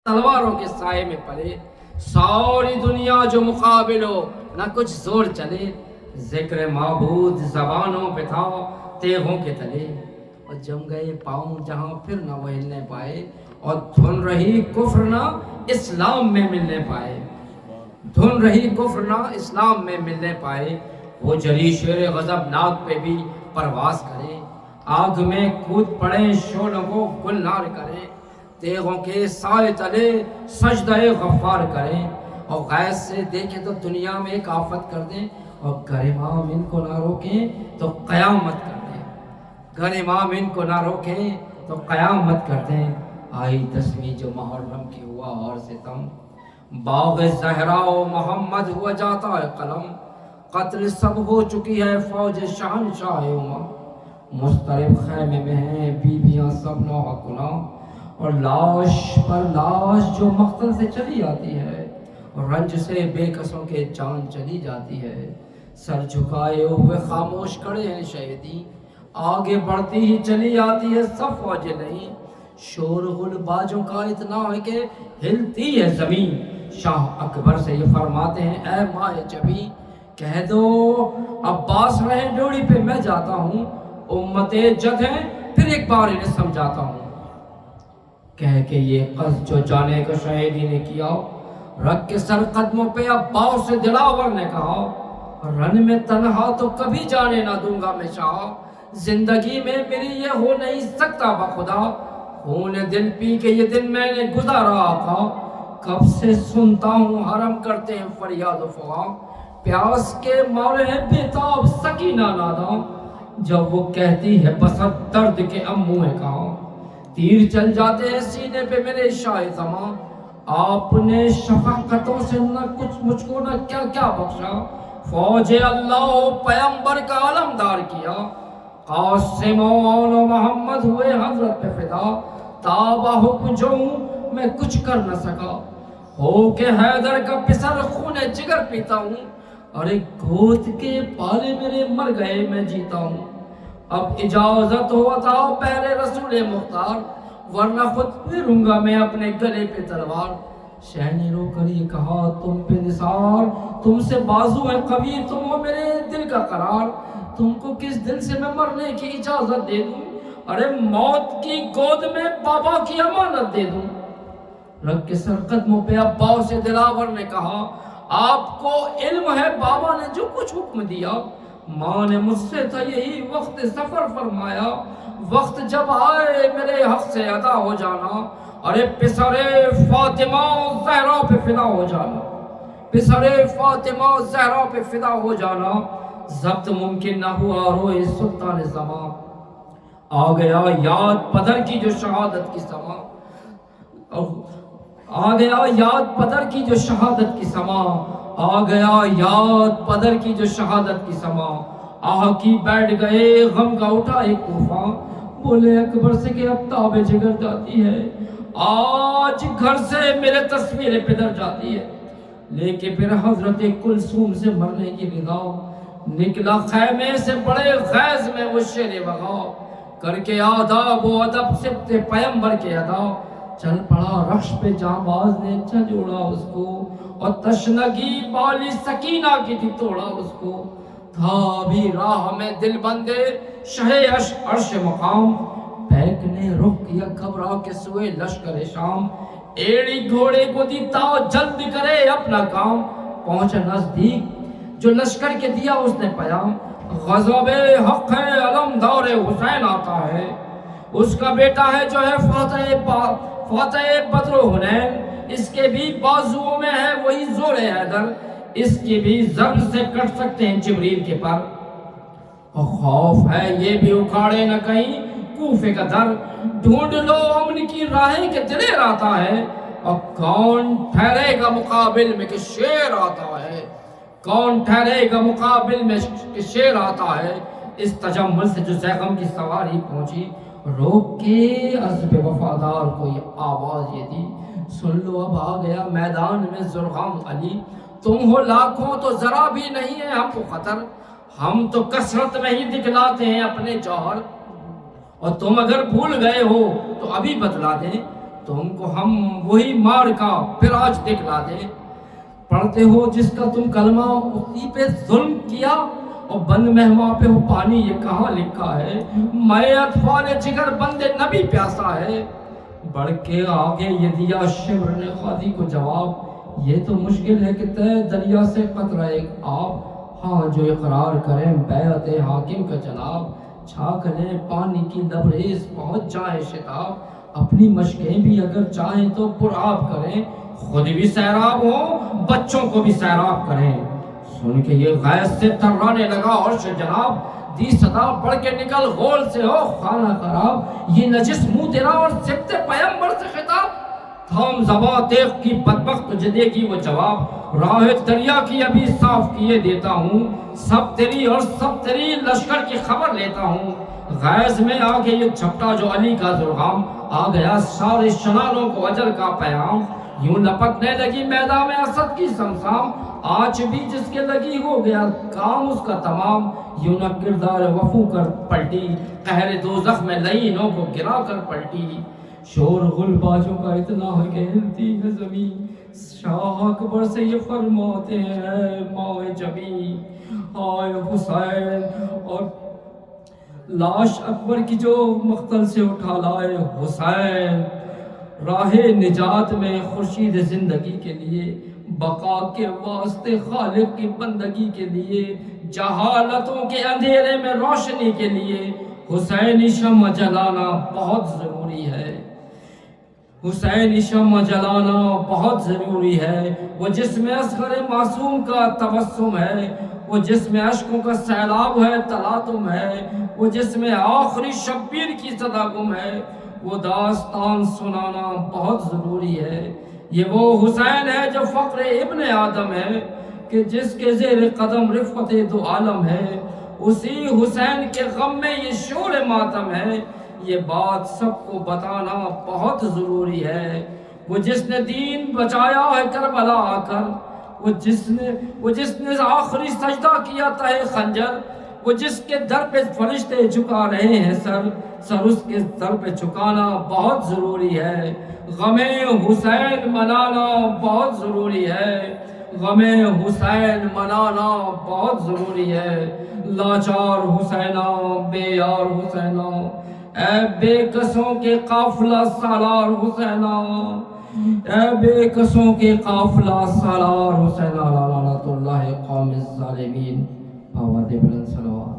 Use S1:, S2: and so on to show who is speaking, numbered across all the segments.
S1: تلواروں کے سائے میں پلے، ساری دنیا جو مقابل ہو نہ کچھ زور چلے، ذکر معبود زبانوں پہ تھا تیغوں کے تلے، اور جم گئے پاؤں جہاں پھر نہ وہ ہلنے پائے، اور دھن رہی کفر نہ اسلام میں ملنے پائے، دھن رہی کفر نہ اسلام میں ملنے پائے، وہ جلی شیر غضب ناک پہ بھی پرواز کرے، آگ میں کود پڑے شعلوں کو گلنار کرے، تیغوں کے سائے تلے سجدہ غفار کریں، اور غیظ سے دیکھیں تو دنیا میں ایک آفت کر دیں، اور گر امام ان کو نہ روکیں تو قیامت کر دیں، گر امام ان کو نہ روکیں تو قیامت کر دیں۔ آئی 10ویں جو محرم کی ہوا اور ستم، باغ زہرا و محمد ہوا جاتا ہے قلم، قتل سب ہو چکی ہے فوج شہنشاہ امم، مضطرب خیمے میں ہیں بیویاں سب نوحہ کناں، اور لاش پر لاش جو مقتل سے چلی آتی ہے، رنج سے بے کسوں کے جان چلی جاتی ہے، سر جھکائے ہوئے خاموش کھڑے ہیں شہیدی، آگے بڑھتی ہی چلی آتی ہے سب فوجیں نہیں، شور غل باجوں کا اتنا ہے کہ ہلتی ہے زمین، شاہ اکبر سے یہ فرماتے ہیں اے مائے جبی، کہہ دو عباس رہے ڈوڑی پہ میں جاتا ہوں، امت جد ہیں پھر ایک بار انہیں سمجھاتا ہوں، کہہ کے یہ قصد جو جانے کا شہیدی نے کیا، رکھ کے سر قدموں پہ عباس سے دلاور نے کہا، رن میں تنہا تو کبھی جانے نہ دوں گا میں شاہ، زندگی میں میری یہ ہو نہیں سکتا بخدا، خون دل پی کے یہ دن میں نے گزارا آقا، کب سے سنتا ہوں حرم کرتے ہیں فریاد و فغاں، پیاس کے مارے ہیں بیتاب سکینہ ناداں، جب وہ کہتی ہے بسط درد کے امو ہے کہاں، تیر چل جاتے ہیں سینے پہ میرے شاہ زمان، آپ نے شفقتوں سے نہ کچھ مجھ کو نہ کیا کیا بخشا، فوج اللہ و پیمبر کا علمدار کیا، قاسم و محمد ہوئے حضرت پہ فدا، تابہ حکم جو ہوں میں کچھ کر نہ سکا، ہو کہ حیدر کا پسر خون جگر پیتا ہوں، ارے گود کے پالے میرے مر گئے میں جیتا ہوں، اب اجازت ہوا تھا پہلے رسول مختار، ورنہ خود پھروں گا میں اپنے گلے پہ تلوار، شہ نے رو کر یہ کہا تم پہ نثار، تم سے بازو ہے قوی تم ہو میرے دل کا قرار، تم کو کس دل سے میں مرنے کی اجازت دے دوں، ارے موت کی گود میں بابا کی امانت دے دوں، رکھ کے سر قدموں پہ عباس سے دلاور نے کہا آپ کو علم ہے بابا نے جو کچھ حکم دیا، ماں نے مجھ سے تھا یہی وقت سفر فرمایا، وقت جب آئے میرے حق سے ادا ہو جانا، ارے پسر فاطمہ زہرا پہ فدا ہو جانا، پسر فاطمہ زہرا پہ فدا ہو جانا، ضبط ممکن نہ ہوا روئے سلطان زمان، آ گیا یاد بدر کی جو شہادت کی سما، آ گیا یاد بدر کی جو شہادت کی سما، آ گیا یاد بدر کی جو شہادت کی سما، آہ کی بیٹھ گئے غم کا اٹھا ایک طوفان، بولے اکبر سے کہ اب تاب جگر جاتی ہے، آج گھر سے میرے تصویر پدر جاتی ہے، لے کے پھر حضرت کلثوم سے مرنے کی رضا، نکلا خیمے سے بڑے غیظ میں وہ شیر وغا، کر کے آداب و ادب سبت پیمبر کے ادا، چل پڑا رخش پہ جانباز نے جھنجھوڑا اس کو، اور تشنگی بالی سکینہ کی تھی توڑا اس کو، تھا بھی راہ میں دل بندے شہ عرش مقام، بیک نے رخ کیا گھبرا کے سوئے لشکر شام، ایڑی گھوڑے کو دی تاؤ جلد کرے اپنا کام، پہنچا نزدیک جو لشکر کے دیا اس نے پیام، غضب حق ہے علمدار حسین آتا ہے، اس کا بیٹا ہے جو ہے فاتح بدر و حنین، اس کے بھی بازوؤں میں ہے وہی زور حیدر، اس کی بھی ضرب سے کٹ سکتے ہیں جبریل کے پر، اور خوف ہے یہ بھی اکھاڑے نہ کہیں کوفے کا در، ڈھونڈ لو امن کی راہیں کہ دلیر آتا ہے، اور کون ٹھہرے گا مقابل میں کہ شیر آتا ہے، کون ٹھہرے گا مقابل میں کہ شیر آتا ہے، اس تجمل سے جو زیغم کی سواری پہنچی، روک کے عزب وفادار کو یہ آواز یہ دی، سن لو اب آ گیا میدان میں زرغام علی، تم ہو لاکھوں تو ذرا بھی نہیں ہے ہم کو خطر، ہم تو کثرت میں ہی دکھلاتے ہیں اپنے جوہر، اور تم اگر بھول گئے ہو تو ابھی بتلا دیں، تم کو ہم وہی مار کا پھر آج دکھلا دیں. پڑھتے ہو جس کا تم کلمہ اسی پہ ظلم کیا اور بند مہما پہ ہو پانی. یہ کہاں لکھا ہے میں اطفال جگر بند نبی پیاسا ہے. بڑھ کے آگے یہ دیا شمر نے خادی کو جواب. یہ تو مشکل ہے کہ تے دریا سے قطرہ ایک آب. ہاں جو اقرار کریں بیعت حاکم کا جناب. چھاک لیں پانی کی لبریز پہنچ جائیں شتاب. اپنی مشقیں بھی اگر چاہیں تو پرآب کریں. خود بھی سیراب ہو بچوں کو بھی سیراب کریں. سن کے یہ غیظ سے تھرانے لگا عرش جناب. دی صدا بڑھ کے نکل غول سے ہو خانہ خراب. یہ نجس منہ تیرا اور سبت پیمبر سے خطاب. تھام زباں تیغ کی بدبخت تجھے دے گی وہ جواب. راہ دریا کی ابھی صاف کیے دیتا ہوں. سب تیری اور سب تیری لشکر کی خبر لیتا ہوں. غیظ میں آگے یہ جھپٹا جو علی کا ذوالغام. آ گیا سارے شنانوں کو اجل کا پیام. یوں لپکنے لگی میدان میں اسد کی سمسام. آج بھی جس کے لگی ہو گیا کام اس کا تمام. یوں نہ کردار وفو کر پلٹی قہر دوزخ میں لعینوں کو گرا کر پلٹی. شور غل بازوں کا اتنا ہے کہ ہلتی ہے زمین. شاہ اکبر سے یہ فرماتے ہیں ماں جمی. ہائے حسین اور لاش اکبر کی جو مقتل سے اٹھا لائے حسین. راہ نجات میں خورشید زندگی کے لیے بقا کے واسطے خالق کی بندگی کے لیے جہالتوں کے اندھیرے میں روشنی کے لیے حسینی شمع جلانا بہت ضروری ہے. حسینی شمع جلانا بہت ضروری ہے. وہ جس میں اصغر معصوم کا تبسم ہے. وہ جس میں اشکوں کا سیلاب ہے تلاطم ہے. وہ جس میں آخری شبیر کی صدا گم ہے. وہ داستان سنانا بہت ضروری ہے. یہ وہ حسین ہے جو فقر ابن آدم ہے کہ جس کے زیر قدم رفعت دو عالم ہے. اسی حسین کے غم میں یہ شور ماتم ہے. یہ بات سب کو بتانا بہت ضروری ہے. وہ جس نے دین بچایا ہے کربلا آ کر. وہ جس نے آخری سجدہ کیا تھا خنجر. وہ جس کے در پہ فرشتے جھکا رہے ہیں سر اس کے در پہ جھکانا بہت ضروری ہے. غم حسین منانا بہت ضروری ہے. غم حسین منانا بہت ضروری ہے. لاچار حسینہ بے یار حسینہ اے بے قصوں کے قافلہ سالار حسینہ. اے بے قصوں کے قافلہ سالار حسینہ. لعنت اللہ قوم الظالمین. آواز بلند صلوات.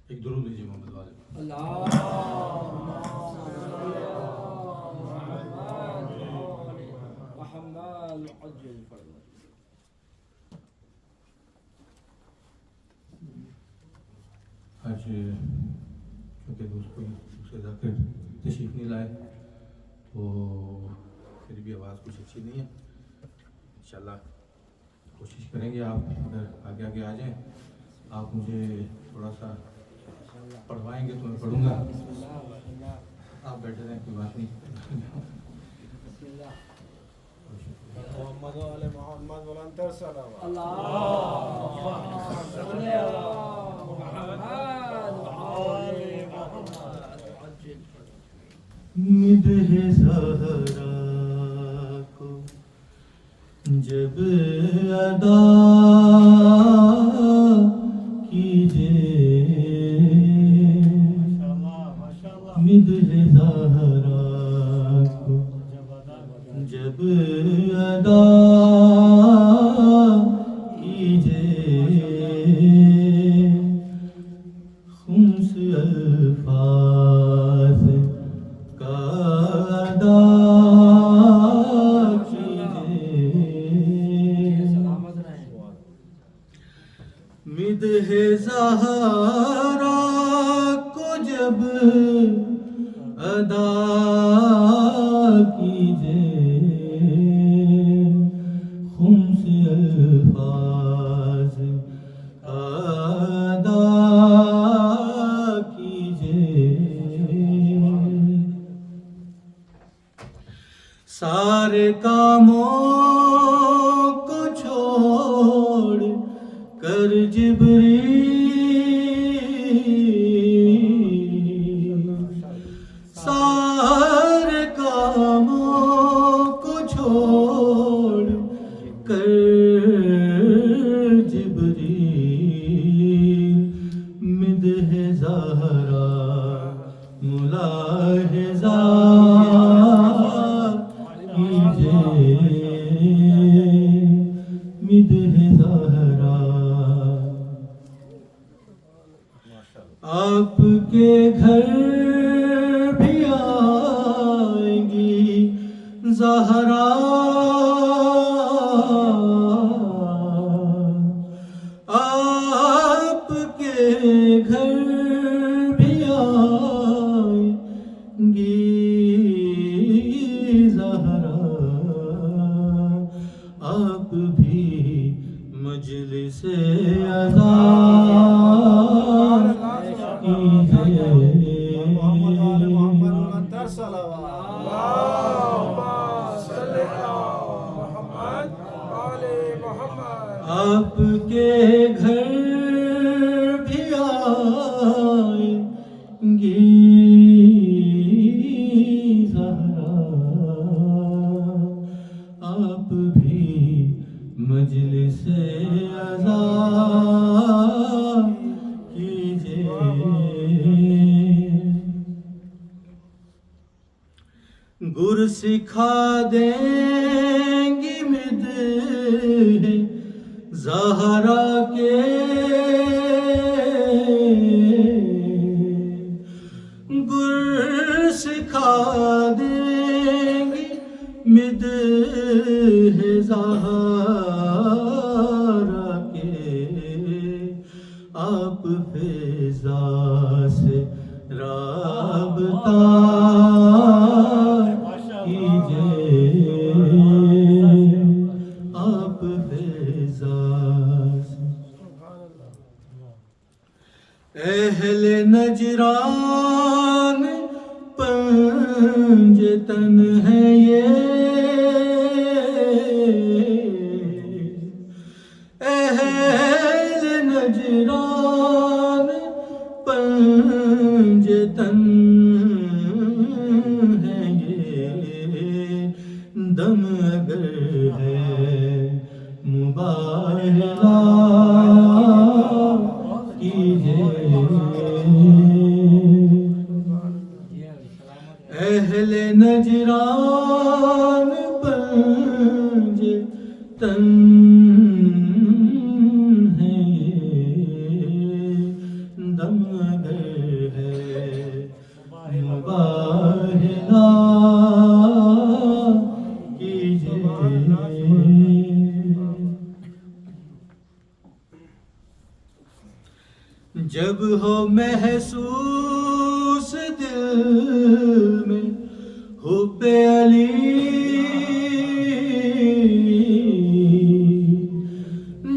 S2: ایک درود لیجیے محمد والے. آج چونکہ دوسرے ذاکر تشریف نہیں لائے تو پھر بھی آواز کچھ اچھی نہیں ہے. انشاءاللہ کوشش کریں گے آپ اگر آگے آگے آ جائیں. آپ مجھے تھوڑا سا پڑھوائیں گے تو میں پڑھوں گا. آپ بیٹھے رہیں کوئی بات نہیں.
S3: محمد والے محمد بلندر صلوات.
S4: مدح زہرا کو جب ادا کیجئے مدح زہرا کو جب ادا کیجئے خمس الفاظ ادا کیجئے خمس الفاظ ادا کیجئے سارے کاموں کو چھوڑ کر جبریل سارے کاموں کو چھوڑ کر جبریل مدح زہرا ملاحظہ مدح زہرا آپ کے گھر بھی آئیں گی زہرا آپ کے گھر بھی آئیں گی زہرا آپ بھی مجلس عزا آپ کے گھر بھی آئیں گی زہرا آپ بھی مجلس عزا گر سکھا دیں گی مدح زہرا کے گر سکھا دیں گی مدح زہرا کے آپ فضا سے رابطہ آپ فضا سے اہل نجران پنجتن ہے یہ اہل نجران پنجتن ہے یہ دم اگر ہے مباہلہ اہل نجران پنجتن ہے یہ دم اگر ہے مباہلہ جب ہو محسوس دل میں حب علی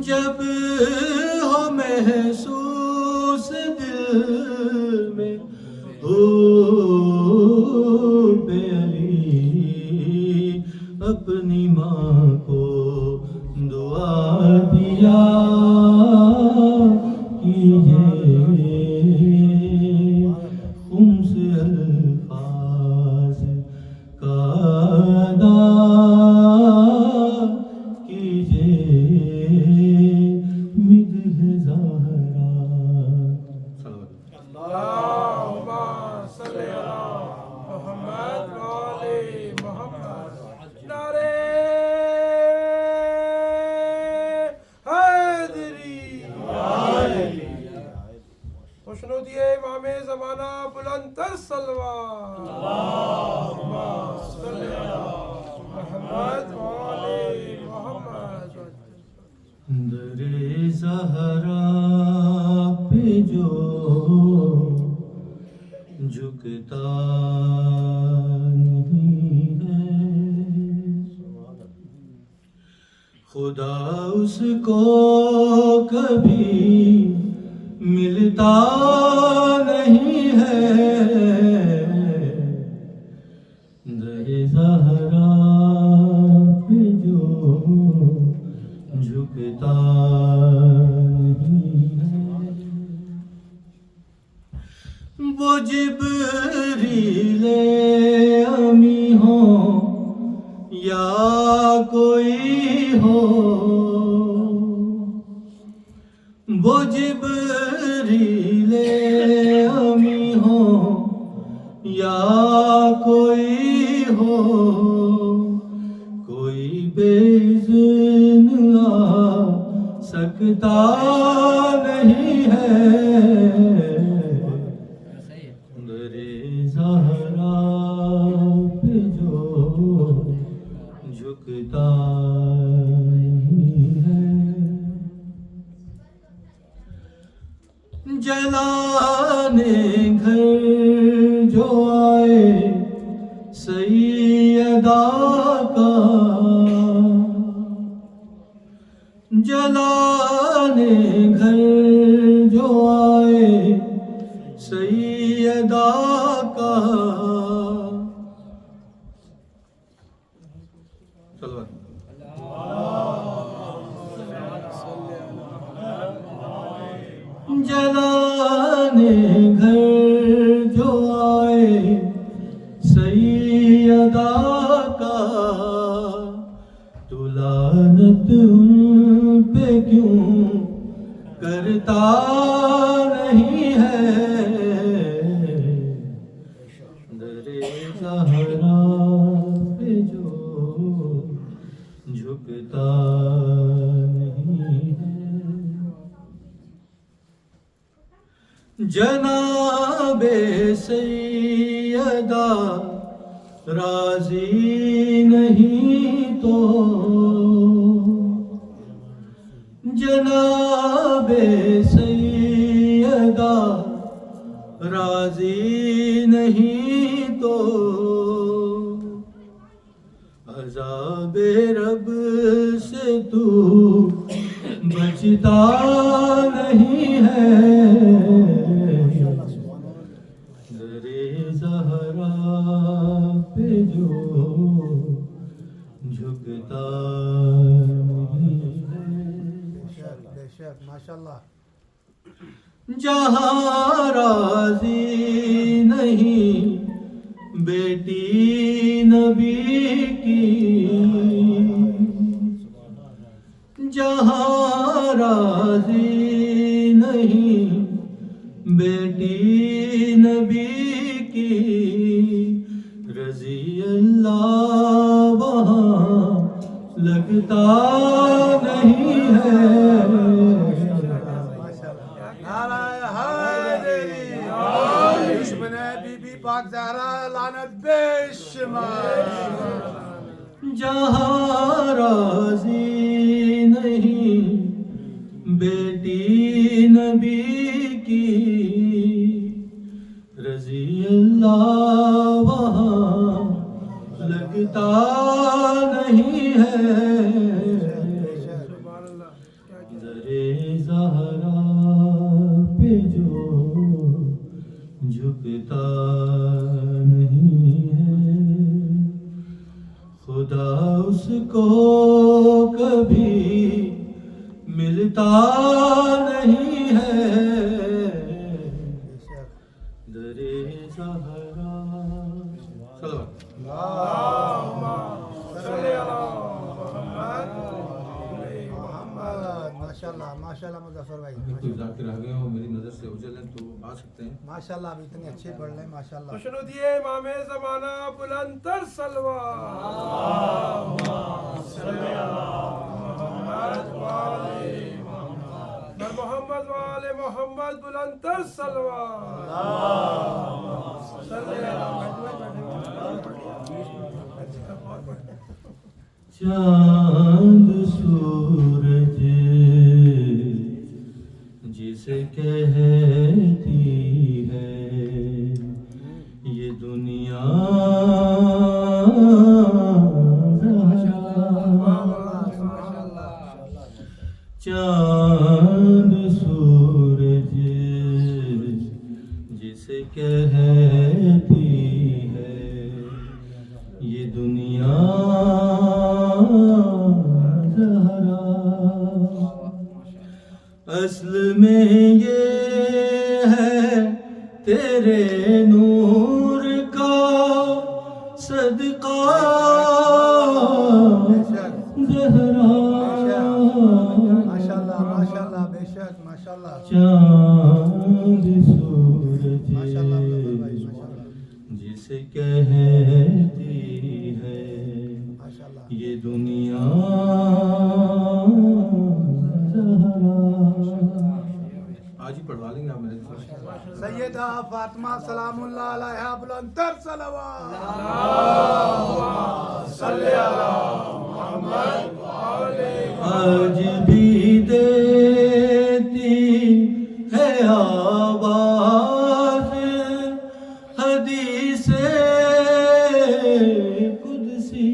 S4: جب ہو محسوس دل میں حب علی اپنی ماں کو دعا دیا خمس الفاظ کا ادا کیجئے مدح زہرا
S3: اللہم صلی علی محمد و آل محمد نعرہ حیدری خوشنودی امام زمانہ بلند تر صلوات اللہم صلی علی محمد و آل محمد
S4: در زہرا پہ جو جھکتا خدا اس کو کبھی ملتا نہیں ہے، در زہرا پہ جو جھکتا نہیں ہے، وہ جبریل امی ہوں یا کوئی ہو، وہ جبریل امی ہو یا کوئی ہو، کوئی بے اذن آ سکتا نہیں ہے، در زہرا پہ جو جھکتا نہیں ہے، جلانے گھر جو آئے سیدہ کا، جلانے گھر جو آئے سیدہ کا، صلوات جلانے گھر جو آئے سیدہ کا، تو لعنت ان پہ کیوں کرتا نہیں ہے، در زہرا پہ جو جھکتا نہیں ہے، جناب سیدہ راضی نہیں تو، جناب سیدہ راضی نہیں تو، عذاب رب سے تو بچتا نہیں ہے، در زہرا پہ جو جھکتا نہیں ہے،
S3: ماشاءاللہ
S4: جہاں راضی نہیں بیٹی نبی کی، جہاں راضی نہیں بیٹی نبی کی، رضی اللہ وہاں لگتا نہیں ہے،
S3: دشمن بی بی پاک زہرا لعنت بے شمار،
S4: جہاں راضی نہیں بیٹی نبی کی، رضی اللہ وہاں لگتا نہیں ہے، در زہرا پہ جو جھکتا نہیں ہے، خدا اس کو کبھی ملتا نہیں ہے، در زہرا صلوات
S3: ماشاءاللہ ماشاءاللہ مظفر بھائی،
S2: کوئی ذاکر آ گئے ہو میری نظر سے اوجھل ہیں تو آ سکتے ہیں،
S3: ماشاءاللہ آپ اتنی اچھی پڑھ لیں ماشاءاللہ. خوشنودی امام زمانہ بلند تر سلوات، محمد وآل محمد بلند تر سلوات،
S4: چاند سورج جسے کہتی ہے یہ دنیا، تیرے نور کا صدقہ زہرا
S3: ماشاءاللہ ماشاءاللہ بے شک ماشاءاللہ
S4: چاند سورج
S3: ماشاءاللہ بھائی ماشاءاللہ
S4: جسے کہتی ہے
S3: ماشاءاللہ
S4: یہ دنیا زہرا.
S2: آج ہی پڑھوا لیں گے آپ میرے سے.
S3: سیدہ فاطمہ سلام اللہ علیہا بلند تر صلوات
S4: آج بھی دیتی ہے آواز حدیث قدسی.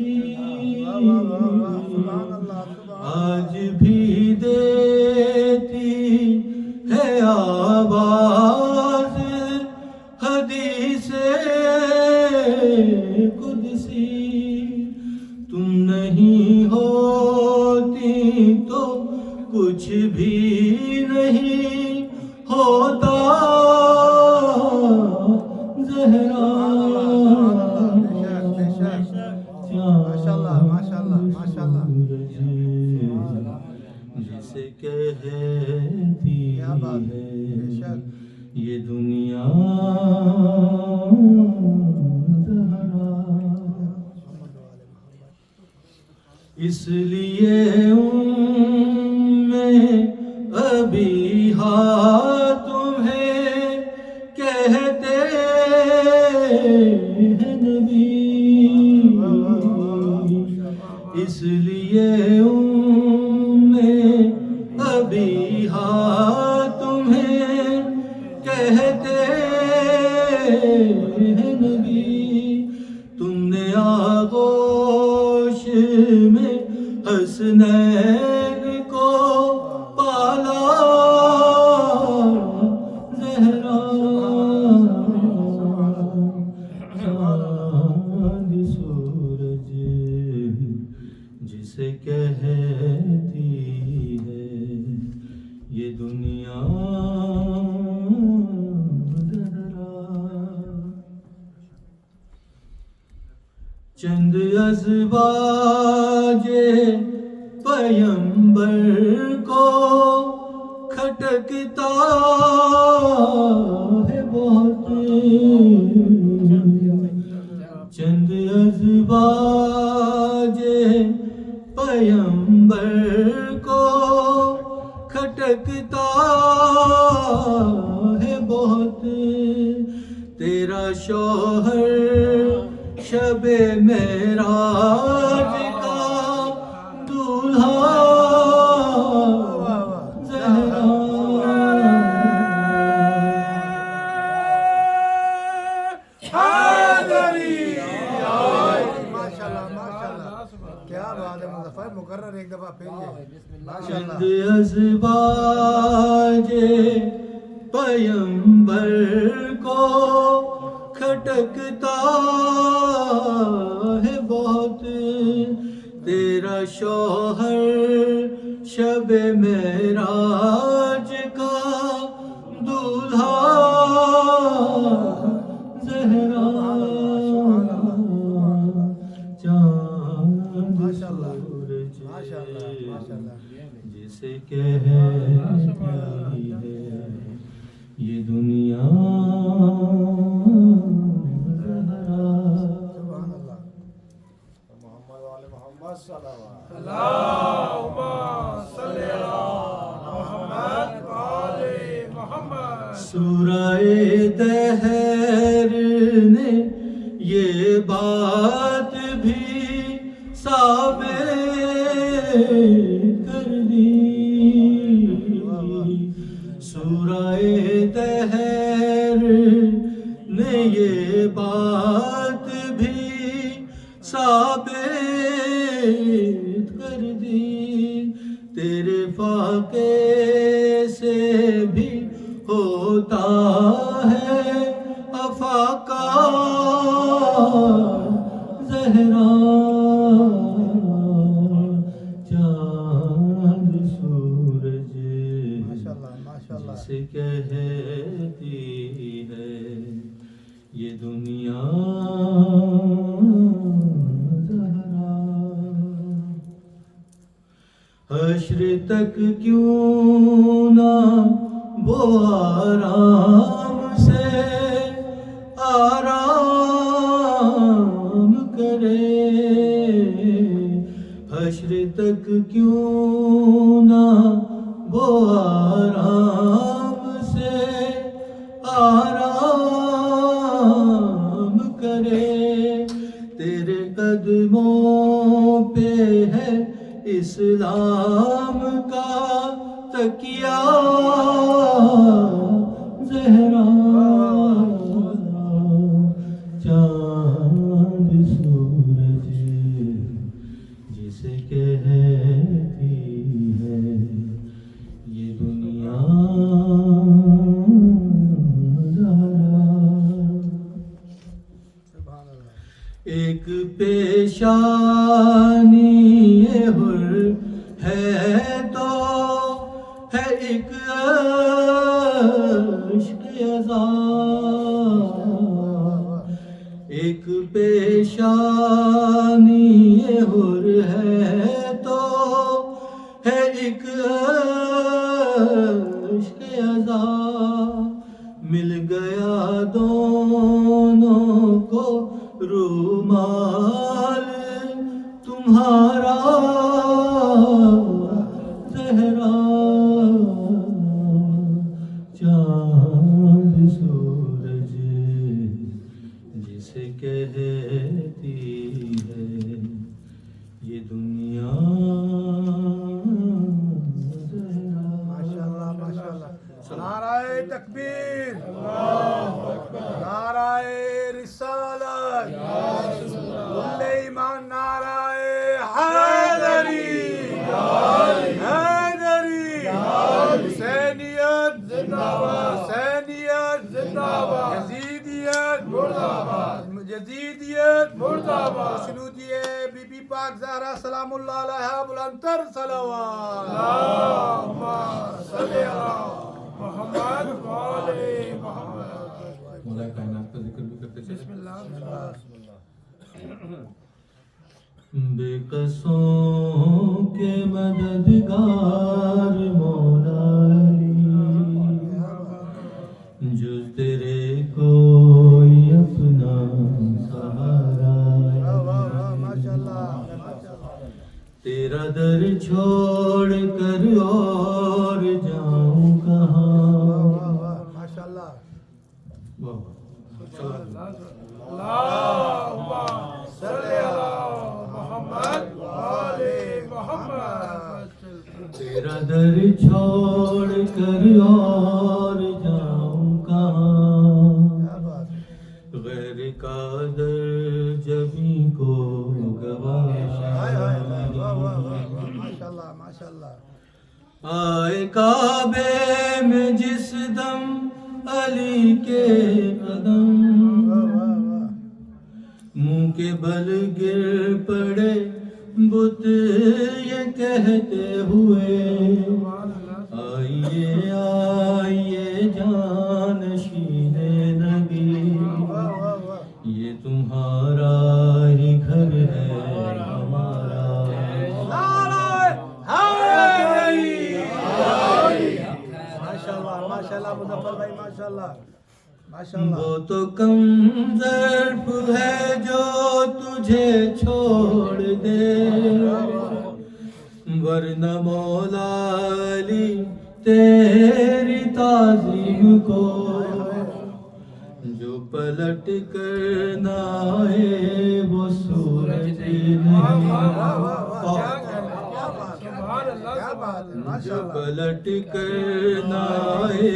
S4: آج بھی دیتی ہے آواز حدیث قدسی. تم نہیں ہوتی تو کچھ بھی نہیں ہوتا زہرا.
S3: ماشاءاللہ ماشاءاللہ ماشاءاللہ
S4: جسے کہتی
S3: کیا بات ہے
S4: ہے
S3: بے شک
S4: یہ دنیا زہرا. اس لیے ابیہا تمہیں کہتے ہیں نبی. اس لیے ابیہا تمہیں کہتے ہیں نبی. تم نے آغوش میں حسنین کو پالا زہرا. چاند سورج جسے کہتی ہے یہ دنیا زہرا. چند ازواج پیمبر کو کھٹکتا ہے بہت. چند ازواج پیمبر کو کھٹکتا ہے بہت. تیرا شوہر شب معراج کا دولہا زہرا.
S3: ماشاءاللہ ماشاءاللہ کیا بات ہے مظفر مقرر ایک دفعہ پھر
S4: چند
S3: ماشاءاللہ
S4: ازواج پیمبر کو کھٹکتا ہے بہت. تیرا شوہر شب معراج کا دولہا زہرا. چاند
S3: ماشاءاللہ
S4: سورج
S3: ماشاءاللہ ماشاءاللہ
S4: جسے کہتی ہے یہ دنیا زہرا.
S3: سبحان اللہ محمد والے محمد صلوات
S4: سورہ دہر نے یہ بات بھی ثابت کر دی. سورہ دہر نے یہ بات بھی ثابت کر دی. تیرے فاقے سے بھی ہوتا ہے افاقہ زہرا. چاند سورج
S3: ماشاءاللہ ماشاءاللہ
S4: جسے کہتی ہے حشر تک کیوں نہ وہ آرام سے آرام کرے، حشر تک کیوں نہ وہ آرام سے آرام کرے، تیرے قدموں پہ ہے اسلام کا تکیہ زہرا، چاند سورج جسے کہتی ہے یہ دنیا ایک پیشانی حر ہے تو ہے ایک عشق عذاب، ایک پیشانی حر ہے تو ہے ایک عشق عذاب، مل گیا دونوں کو رومال تمہارا زہرا، چاند سورج جسے کہتی ہے یہ دنیا زہرا۔
S3: ماشاءاللہ ماشاءاللہ، نعرہ تکبیر، نعرہ رسالت، کل ایمان، نعرہ حیدری، حیدری، حسینیت زندہ باد، حسینیت زندہ باد، یزیدیت مردہ باد، یزیدیت مردہ باد، شنودی بی بی پاک زہرا سلام اللہ علیہا، بلندتر صلوات، اللہم صلی علی محمد وآلِ محمد۔
S2: مولا کائنات کا ذکر بھی کرتے چلے۔
S3: بسم اللہ،
S4: بے قصوں کے مددگار مولا علی، جز تیرے کوئی اپنا سہارا
S3: ماشاءاللہ،
S4: تیرا در چھوڑ کر اور جاؤں کہاں،
S3: ماشاءاللہ،
S2: اللہم
S3: صلی علی محمد وآلِ محمد۔
S4: تیرا در چھوڑ کر اور جاؤں کہاں، غیر کا در جبھی کو گوارا،
S3: ماشاءاللہ ماشاءاللہ،
S4: آئے کعبے میں جس دم علی کے قدم، منہ کے بل گر پڑے بت یہ کہتے ہوئے، آئیے آئیے جانشین نبی، یہ تمہارا ہی گھر ہے ہمارا،
S3: ماشاءاللہ ماشاءاللہ، مظفر بھائی ماشاءاللہ ماشاءاللہ،
S4: وہ تو کم ظرف ہے جو تجھے چھوڑ دے، ورنہ مولا علی تیری تعظیم کو جو پلٹ کر نہ آئے وہ سورج نہیں، جو پلٹ کر نہ آئے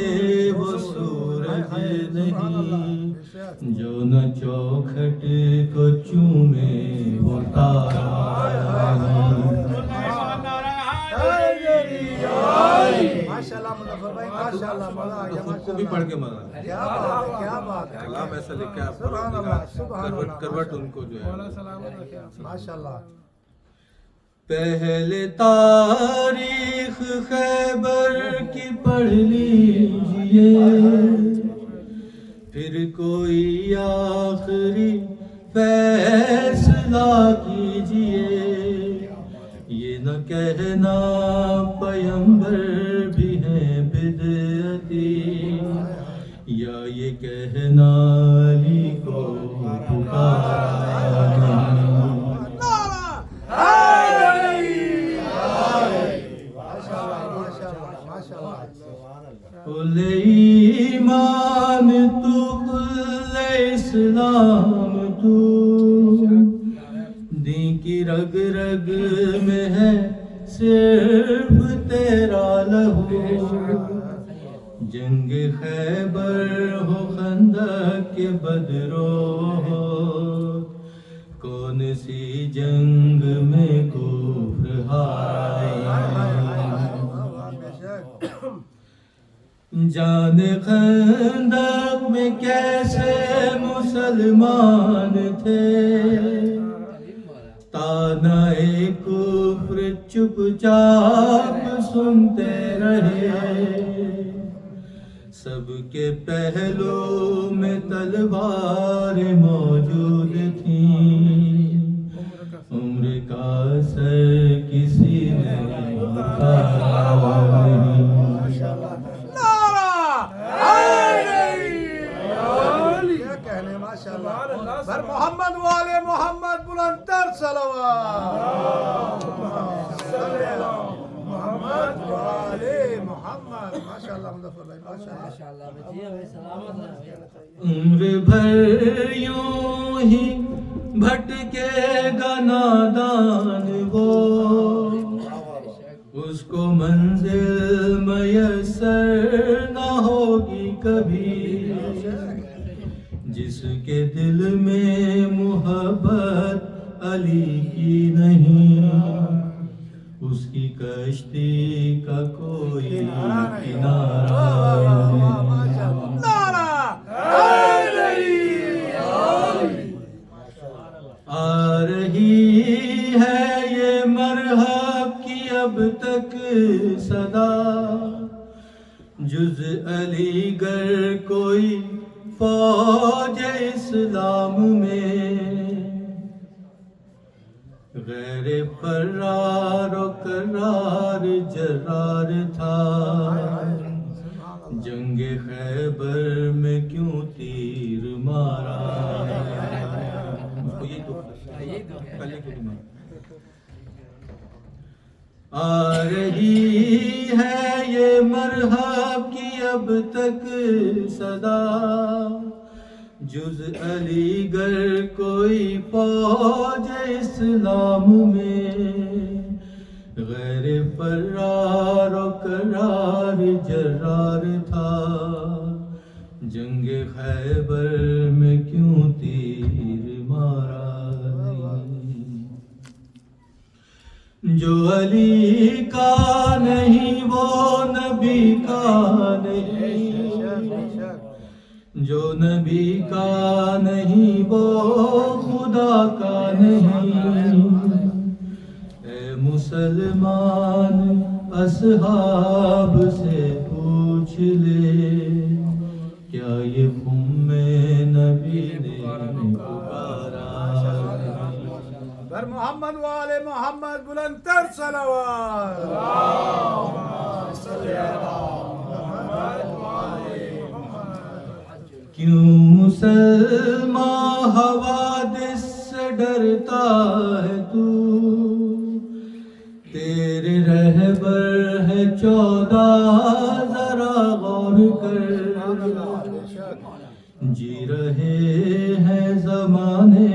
S4: وہ سورج نہیں، جو نہ چوکھٹ کو چومے وہ تارا
S3: ماشاءاللہ، مظفر بھائی ماشاءاللہ، مزہ آ گیا
S2: خود کو بھی پڑھ کے مزہ آیا۔
S3: کیا بات ہے، کیا بات ہے،
S2: کلام ایسا لکھا ہے آپ پر،
S3: سبحان اللہ، سبحان اللہ،
S2: کروٹ ان کو جو ہے
S3: ماشاءاللہ،
S4: پہلے تاریخ خیبر کی پڑھ لیجئے، پھر کوئی آخری فیصلہ کیجئے، یہ نہ کہنا پیمبر بھی ہیں بدعتی، یا یہ کہنا علی کو پکارا نہیں۔ قل ایمان تو قل اسلام تو، دین کی رگ رگ میں ہے صرف تیرا لہو، جنگ خیبر ہو خندق کے بدرو ہو، کون سی جنگ میں کفر ہارا، جان خندق میں کیسے مسلمان تھے، تانۂ کفر چپ چاپ سنتے رہے، سب کے پہلو میں تلوار موجود تھیں، عمر کا سر کسی نے اٹھایا نہیں۔
S3: بر محمد والے محمد بلندتر صلوات، محمد والے محمد، ماشاءاللہ مظفر بھائی ماشاءاللہ۔
S4: عمر بھر یوں ہی بھٹکے گا نادان وہ، اس کو منزل میسر نہ ہوگی کبھی، جس کے دل میں محبت علی کی نہیں، اس کی کشتی کا کوئی کنارہ نہیں۔ آ رہی ہے یہ مرحب کی اب تک صدا، جز علی گر کوئی فوج اسلام میں، غیر فرار و قرار جرار تھا، جنگ خیبر میں کیوں تیر مارا، آ رہی ہے یہ مرحب کی اب تک صدا، جز علی گر کوئی فوج اسلام میں، غیر فرار و قرار جرار تھا، جنگ خیبر میں کیوں تیر مارا نہیں، جو علی کا نہیں وہ نبی کا نہیں، جو نبی کا نہیں وہ خدا کا نہیں، اے مسلمان اصحاب سے پوچھ لے، کیا یہ نبی نے پکارا،
S3: بر محمد والے محمد بلندتر صلوات،
S4: کیوں مسلمان حوادث سے ڈرتا ہے تو، تیرے رہبر ہے 14 ذرا غور کر، جی رہے ہیں زمانے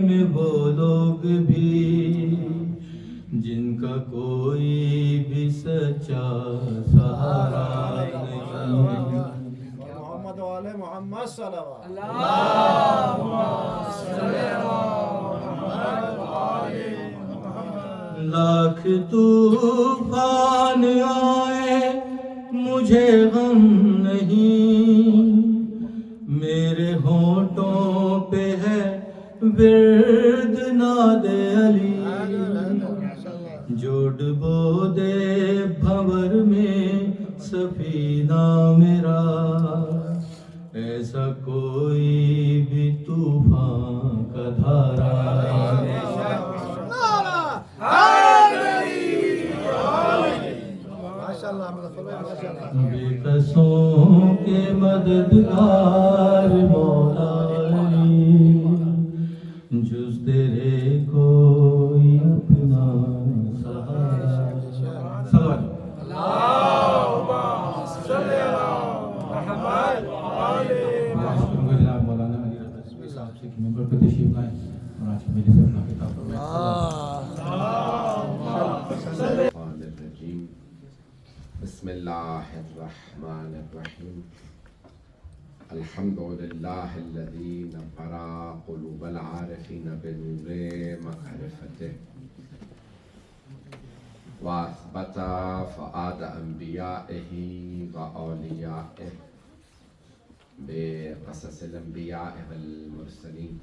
S4: میں وہ لوگ بھی جن کا کوئی بھی سچا سہارا نہیں،
S3: محمد والے محمد صلوات،
S4: لاکھ طوفان آئے مجھے غم نہیں، میرے ہونٹوں پہ ہے ورد ناد علی، جو ڈبو دے بھنور میں سفینہ میرا، ایسا کوئی بھی طوفان کا دھارا، بے کسوں کے مددگار مولا علی، جز تیرے کوئی اپنا سہارا نہیں۔
S2: صلوات معاف کروں گا جناب مولانا علی رضا رضوی صاحب سے کہ ممبر پہ تشریف لائیں اور آج میرے سے اپنا خطاب فرمائیں۔
S5: الرحمن الرجیم بسم اللہ الرحمن الرحیم الحمد للہ الذی نور قلوب العارفین بنور معرفته واثبت فؤاد انبیائه واولیائه بقصص الانبیاء والمرسلین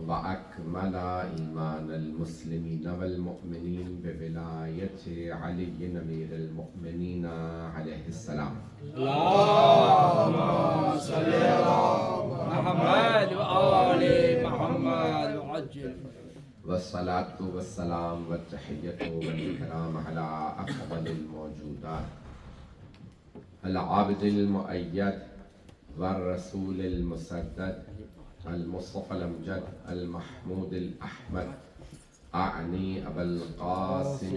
S5: وأكمل إيمان المسلمين والمؤمنين بولاية علي أمير المؤمنين عليه السلام.
S1: اللهم صل على محمد وآل محمد وعجل.
S5: والصلاة والسلام والتحية والإكرام على أفضل الموجودات العابد المؤيد والرسول المسدد المصطفى الأمجد المحمود الأحمد أعني أبا القاسم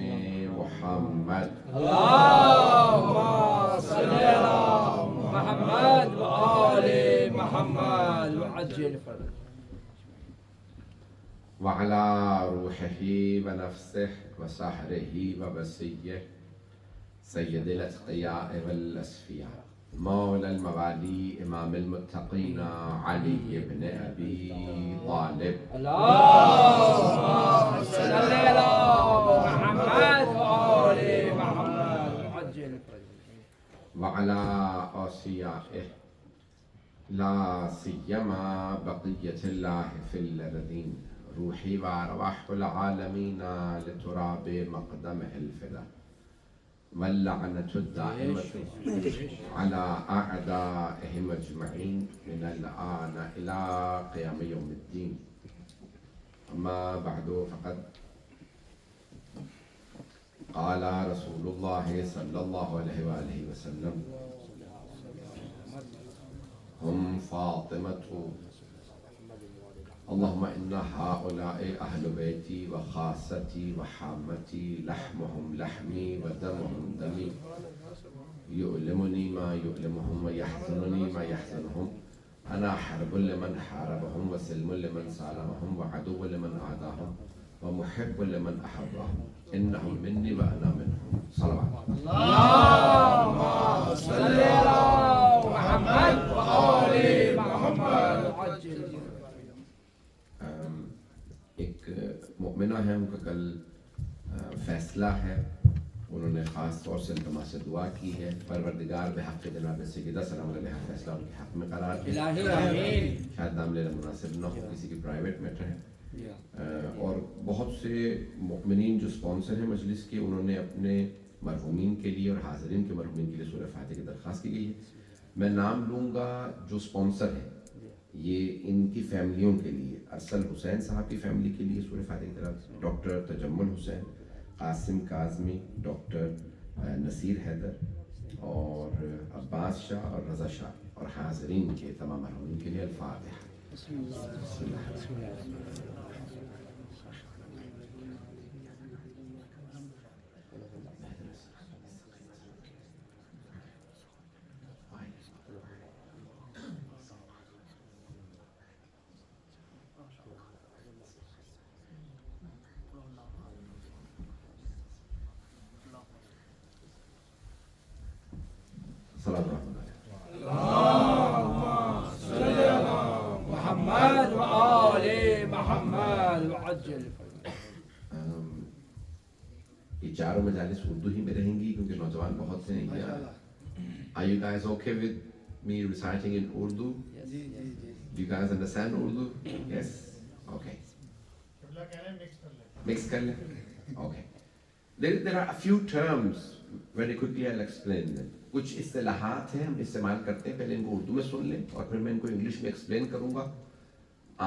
S5: محمد.
S1: اللهم صل على محمد وآل محمد وعجل فرجه.
S5: وعلى روحه ونفسه وسحره وبسيه سيد الأتقياء والأسفياء مولى الموالي إمام المتقين علي بن أبي طالب.
S1: اللهم صل على محمد وآل محمد وعجل فرجه.
S5: وعلى أوصيائه لا سيما بقية الله في الأرضين روحي وأرواح العالمين لتراب مقدمه الفدا واللعنة الدائمة على أعدائهم أجمعين من الآن إلى قيام يوم الدين. أما بعد فقد قال رسول الله صلى الله عليه وآله وسلم هم فاطمة اللهم إن هؤلاء أهل بيتي وخاصتي وحامتي لحمهم لحمي ودمهم دمي يؤلمني ما يؤلمهم ويحزنني ما يحزنهم أنا حرب لمن حاربهم وسلم لمن سالمهم وعدو لمن عاداهم ومحب لمن أحبهم إنهم مني وأنا منهم. صلوات.
S1: اللهم صل على محمد وآل محمد وعجل.
S5: ایک مؤمنہ ہے، ان کا کل فیصلہ ہے، انہوں نے خاص طور سے التماس سے دعا کی ہے پروردگار بحق جناب سیدہ سلام علیہ فیصلہ ان کے حق میں قرار دے. شاید نام لینا مناسب نہ ہو، کسی کی پرائیویٹ میٹر ہے. اور بہت سے مؤمنین جو سپانسر ہیں مجلس کے، انہوں نے اپنے مرحومین کے لیے اور حاضرین کے مرحومین کے لیے سورہ فاتحہ کی درخواست کی گئی ہے. میں نام لوں گا جو سپانسر ہیں، یہ ان کی فیملیوں کے لیے: ارسل حسین صاحب کی فیملی کے لیے سورہ فاتحہ کی طرف، ڈاکٹر تجمل حسین، قاسم کاظمی، ڈاکٹر نصیر حیدر اور عباس شاہ اور رضا شاہ، اور حاضرین کے تمام مرحومین کے لیے الفاتحہ. بسم اللہ.
S1: محمد وآل محمد وعجل.
S5: یہ چاروں مجالس اردو ہی میں رہیں گی کیونکہ نوجوان بہت ہیں. Are you guys okay with me reciting in Urdu? Do you guys understand Urdu? Yes? Okay. Mix kar le? Okay. There are a few terms. Very quickly I'll explain them. کچھ اصطلاحات ہیں ہم استعمال کرتے ہیں، پہلے ان کو اردو میں سن لیں اور پھر میں ان کو انگلش میں ایکسپلین کروں گا.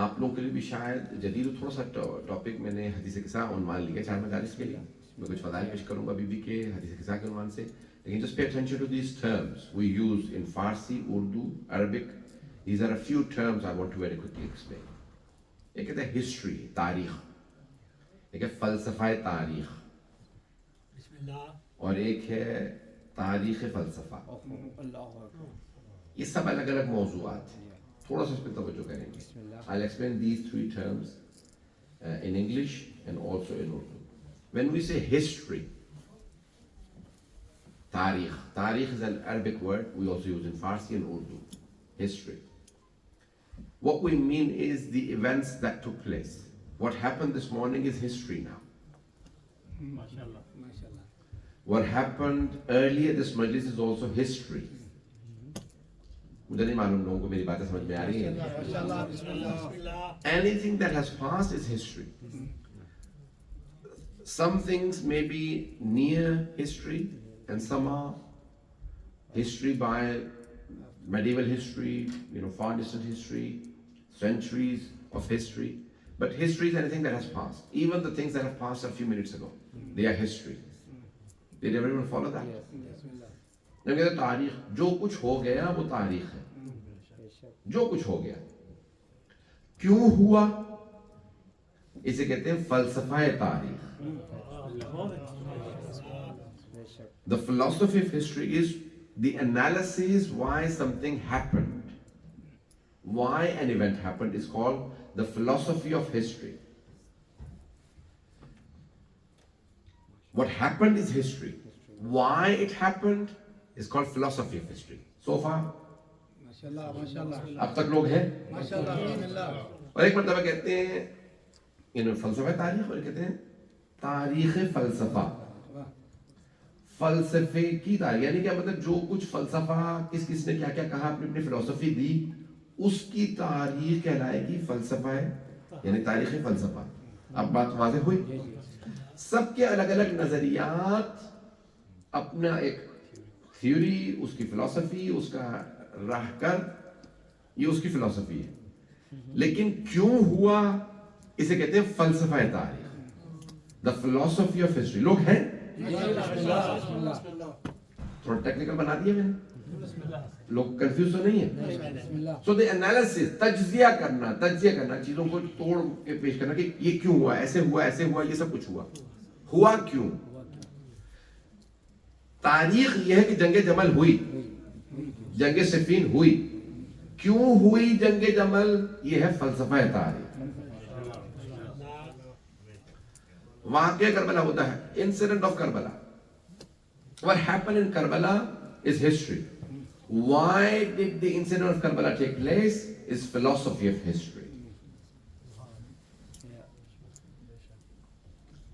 S5: آپ لوگوں کے لیے بھی شاید جدید تھوڑا سا ٹاپک میں نے حدیث قصہ عنوان لیا 4 مجالس کے لیے. میں کچھ فضائل پیش کروں گا بیوی کے حدیث قصہ کے عنوان سے, لیکن just pay attention to these terms we use in Farsi, Urdu, Arabic. These are a few terms I want to very quickly explain. ایک کہتے ہیں ہسٹری, تاریخ, ایک ہے فلسفہ تاریخ, اور ایک ہے تاریخ فلسفہ. یہ سب الگ الگ موضوعات ہیں, تھوڑا سا اس پہ توجہ کریں گے. I'll explain these three terms in English and also in Urdu. When we say history, Tarikh is an Arabic word we also use in Farsi and Urdu. History. What we mean is the events that took place. What happened this morning is history now. What happened earlier this majlis is also history. مجھے نہیں معلوم لوگوں کو میری باتیں سمجھ میں آ رہی ہیں. Anything that has passed is history. Some things may be near history and some are history by medieval history, far distant history, centuries of history. But history is anything that has passed. Even the things that have passed a few minutes ago, they are history. Did everyone follow that? جب کہتے ہیں تاریخ, جو کچھ ہو گیا وہ تاریخ ہے. جو کچھ ہو گیا کیوں ہوا, اسے کہتے ہیں فلسفہ تاریخ. The philosophy of history is the analysis why something happened, why an event happened is called the philosophy of history. What happened is history. Why it happened is called philosophy of history. So far, اب تک لوگ ہیں. اور ایک مرتبہ کہتے ہیں فلسفہ تاریخ, اور کہتے ہیں تاریخ فلسفہ. فلسفے کی تاریخ یعنی کیا مطلب, جو کچھ فلسفہ کس کس نے کیا کیا کہا, اپنی اپنی فلسفی دی, اس کی تاریخ کہلائے گی فلسفہ ہے, یعنی تاریخ فلسفہ. اب بات واضح ہوئی. سب کے الگ الگ نظریات, اپنا ایک تھیوری, اس کی فلسفی, اس کا راہ کر, یہ اس کی فلسفی ہے. لیکن کیوں ہوا, اسے کہتے ہیں فلسفہ تاریخ. دا فلسفی آف ہسٹری. لوگ ہیں تھوڑا ٹیکنیکل بنا دیا میں نے, لوگ کنفیوز تو نہیں ہے. سو دی انالیسس, تجزیہ کرنا, چیزوں کو توڑ کے پیش کرنا کہ یہ کیوں ہوا, ایسے ہوا, ایسے ہوا, یہ سب کچھ ہوا کیوں. تاریخ یہ ہے کہ جنگ جمل ہوئی, جنگ صفین ہوئی, کیوں ہوئی جنگ جمل, یہ ہے فلسفہ تاریخ. واقعہ کربلا ہوتا ہے, incident of Karbala. What happened in Karbala is history. Why did the incident of Karbala take place is philosophy of history.